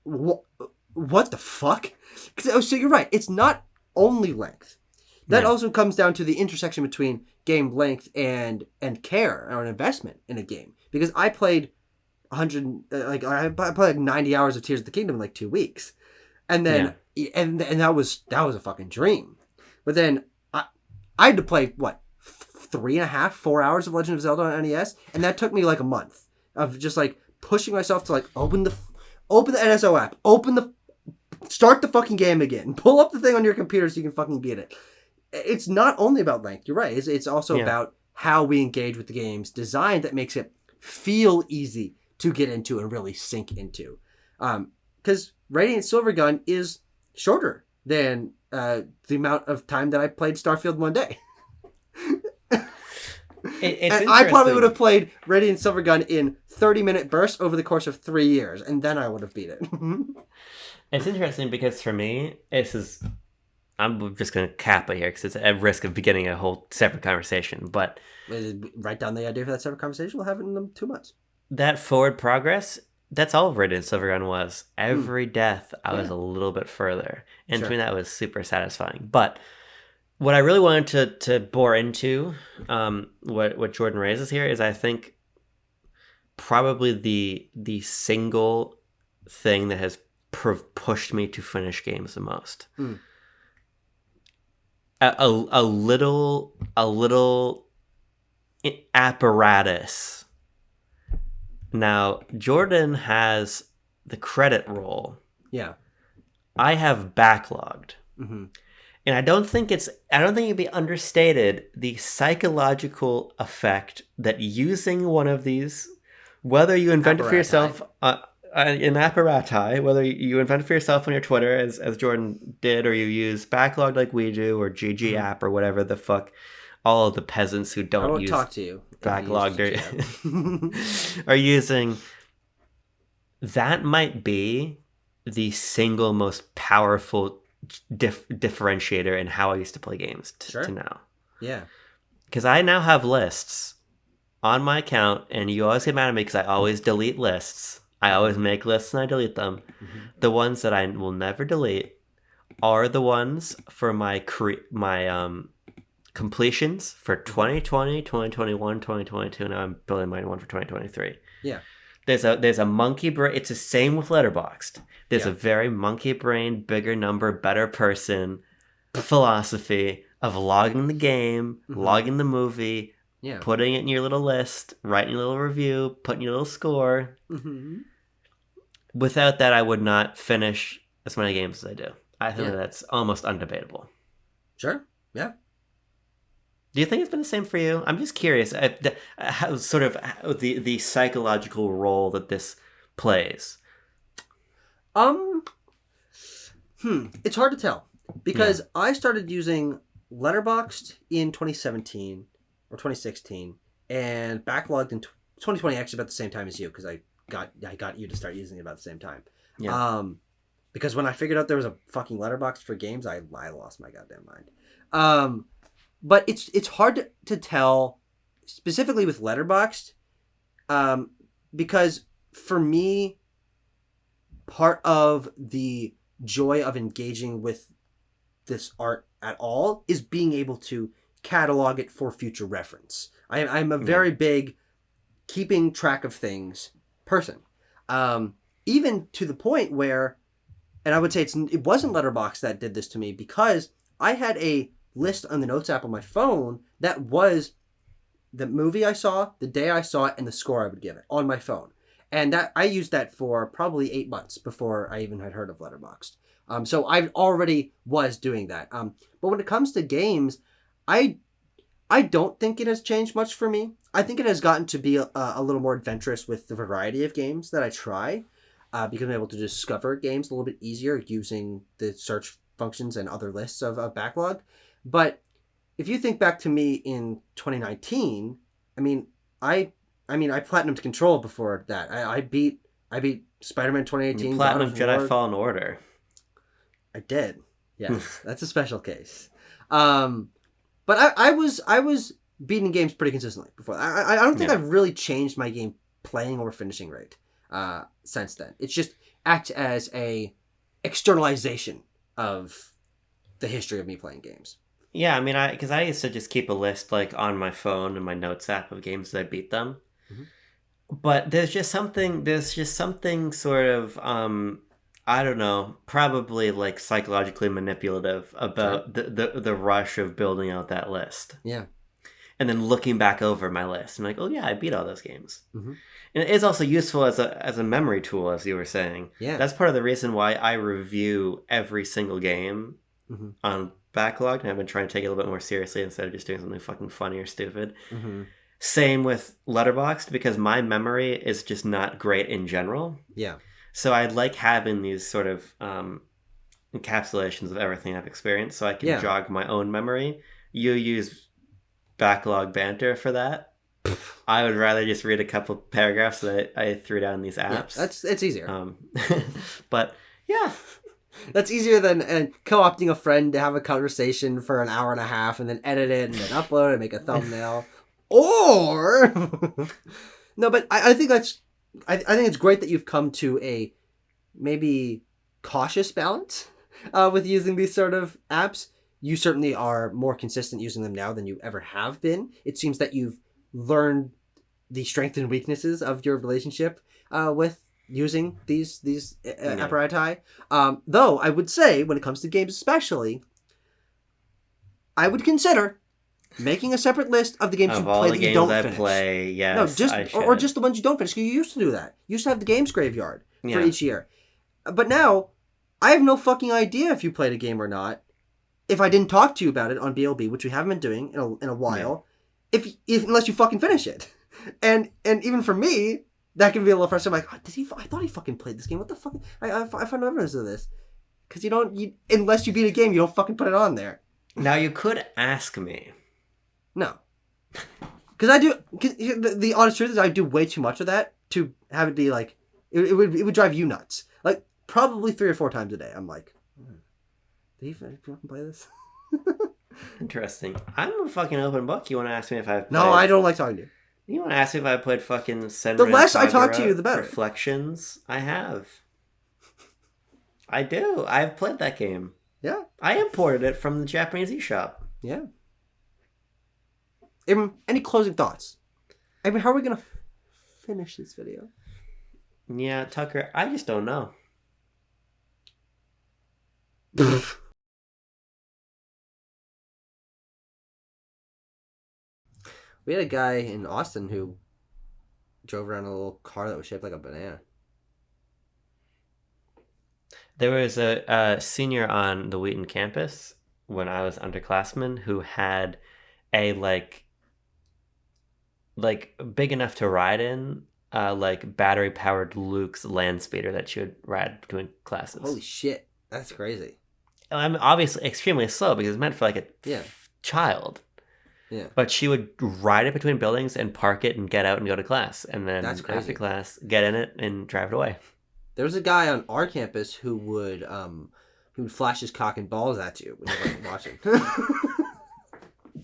what the fuck? So you're right. It's not only length. That also comes down to the intersection between game length and care or an investment in a game. Because I played 100, I played like 90 hours of Tears of the Kingdom in like 2 weeks. And then, and that was a fucking dream. But then I had to play, 3.5, 4 hours of Legend of Zelda on NES? And that took me like a month of just like pushing myself to like open the NSO app, start the fucking game again, pull up the thing on your computer so you can fucking beat it. It's not only about length, you're right. It's also about how we engage with the game's design that makes it feel easy to get into and really sink into. Because Radiant Silvergun is shorter than the amount of time that I played Starfield one day. And I probably would have played Radiant Silvergun in 30-minute bursts over the course of 3 years, and then I would have beat it. It's interesting because for me, I'm just going to cap it here because it's at risk of beginning a whole separate conversation. But write down the idea for that separate conversation. We'll have it in 2 months. That forward progress, that's all Radiant Silvergun was. Every death, I was a little bit further. And to me, that was super satisfying. But what I really wanted to bore into, what Jordan raises here, is I think probably the single thing that has pushed me to finish games the most. A little apparatus. Now, Jordan has the credit roll. Yeah. I have backlogged. Mm-hmm. And I don't think it'd be understated the psychological effect that using one of these, whether you invent it for yourself in apparati, whether you invent it for yourself on your Twitter, as Jordan did, or you use backlog like we do, or GG app, or whatever the fuck, all of the peasants who I don't won't use talk to you backlog are using, that might be the single most powerful differentiator in how I used to play games to now. Yeah. Because I now have lists on my account, and you always get mad at me because I always delete lists. I always make lists and I delete them. Mm-hmm. The ones that I will never delete are the ones for my completions for 2020, 2021, 2022. Now I'm building my one for 2023. Yeah. There's a monkey brain. It's the same with Letterboxd. There's a very monkey brain, bigger number, better person philosophy of logging the game, logging the movie, putting it in your little list, writing your little review, putting your little score. Mm-hmm. Without that, I would not finish as many games as I do. I think that's almost undebatable. Sure. Yeah. Do you think it's been the same for you? I'm just curious how sort of the psychological role that this plays. It's hard to tell because I started using Letterboxd in 2017 or 2016 and backlogged in 2020, actually about the same time as you, because I got you to start using it about the same time. Yeah. Because when I figured out there was a fucking Letterboxd for games, I lost my goddamn mind. But it's hard to tell specifically with Letterboxd, because for me, part of the joy of engaging with this art at all is being able to catalog it for future reference. I'm a very big keeping track of things person, even to the point where, and I would say it wasn't Letterboxd that did this to me, because I had a list on the Notes app on my phone that was the movie I saw, the day I saw it, and the score I would give it on my phone. And that I used that for probably 8 months before I even had heard of Letterboxd. So I already was doing that. But when it comes to games, I don't think it has changed much for me. I think it has gotten to be a little more adventurous with the variety of games that I try, because I'm able to discover games a little bit easier using the search functions and other lists of backlog. But if you think back to me in 2019, I platinumed Control before that. I beat Spider-Man 2018. You platinumed Jedi Fallen Order. I did. Yes, that's a special case. But I was beating games pretty consistently before. I don't think I've really changed my game playing or finishing rate since then. It's just acts as a externalization of the history of me playing games. Yeah, because I used to just keep a list like on my phone and my Notes app of games that I beat them. Mm-hmm. But there's just something sort of I don't know, probably like psychologically manipulative about the rush of building out that list. Yeah. And then looking back over my list and like, oh yeah, I beat all those games. Mm-hmm. And it is also useful as a memory tool, as you were saying. Yeah. That's part of the reason why I review every single game on backlog, and I've been trying to take it a little bit more seriously instead of just doing something fucking funny or stupid. Mm-hmm. Same with Letterboxd, because my memory is just not great in general. Yeah. So I like having these sort of encapsulations of everything I've experienced so I can jog my own memory. You use backlog banter for that. I would rather just read a couple paragraphs that I threw down in these apps. Yeah, it's easier. But yeah. That's easier than co-opting a friend to have a conversation for an hour and a half and then edit it and then upload it and make a thumbnail. Or no, but I think I think it's great that you've come to a maybe cautious balance with using these sort of apps. You certainly are more consistent using them now than you ever have been. It seems that you've learned the strengths and weaknesses of your relationship with using these apparati. Though I would say, when it comes to games especially, I would consider making a separate list of the games you play that you don't finish. Play, yes, no, just the ones you don't finish. You used to do that. You used to have the games graveyard for each year. But now, I have no fucking idea if you played a game or not. If I didn't talk to you about it on BLB, which we haven't been doing in a while, if unless you fucking finish it. And even for me, that can be a little frustrating. I'm like, I thought he fucking played this game. What the fuck? I find no evidence of this. Because unless you beat a game, you don't fucking put it on there. Now, you could ask me. No. Because I do, cause the honest truth is I do way too much of that to have it be like, it would drive you nuts. Like, probably 3 or 4 times a day. I'm like, did he fucking play this? Interesting. I'm a fucking open book. You want to ask me if I've played... No, I don't like talking to you. You want to ask me if I played fucking Senran The less I talk to you, the better. Reflections? I have. I do. I've played that game. Yeah. I imported it from the Japanese eShop. Yeah. Any closing thoughts? I mean, how are we going to finish this video? Yeah, Tucker, I just don't know. We had a guy in Austin who drove around in a little car that was shaped like a banana. There was a senior on the Wheaton campus when I was underclassman who had a like big enough to ride in, like battery powered Luke's land speeder that she would ride between classes. Holy shit, that's crazy. I'm obviously extremely slow because it's meant for like a child. Yeah. But she would ride it between buildings and park it and get out and go to class, and then after class get in it and drive it away. There was a guy on our campus who would flash his cock and balls at you when you weren't watching.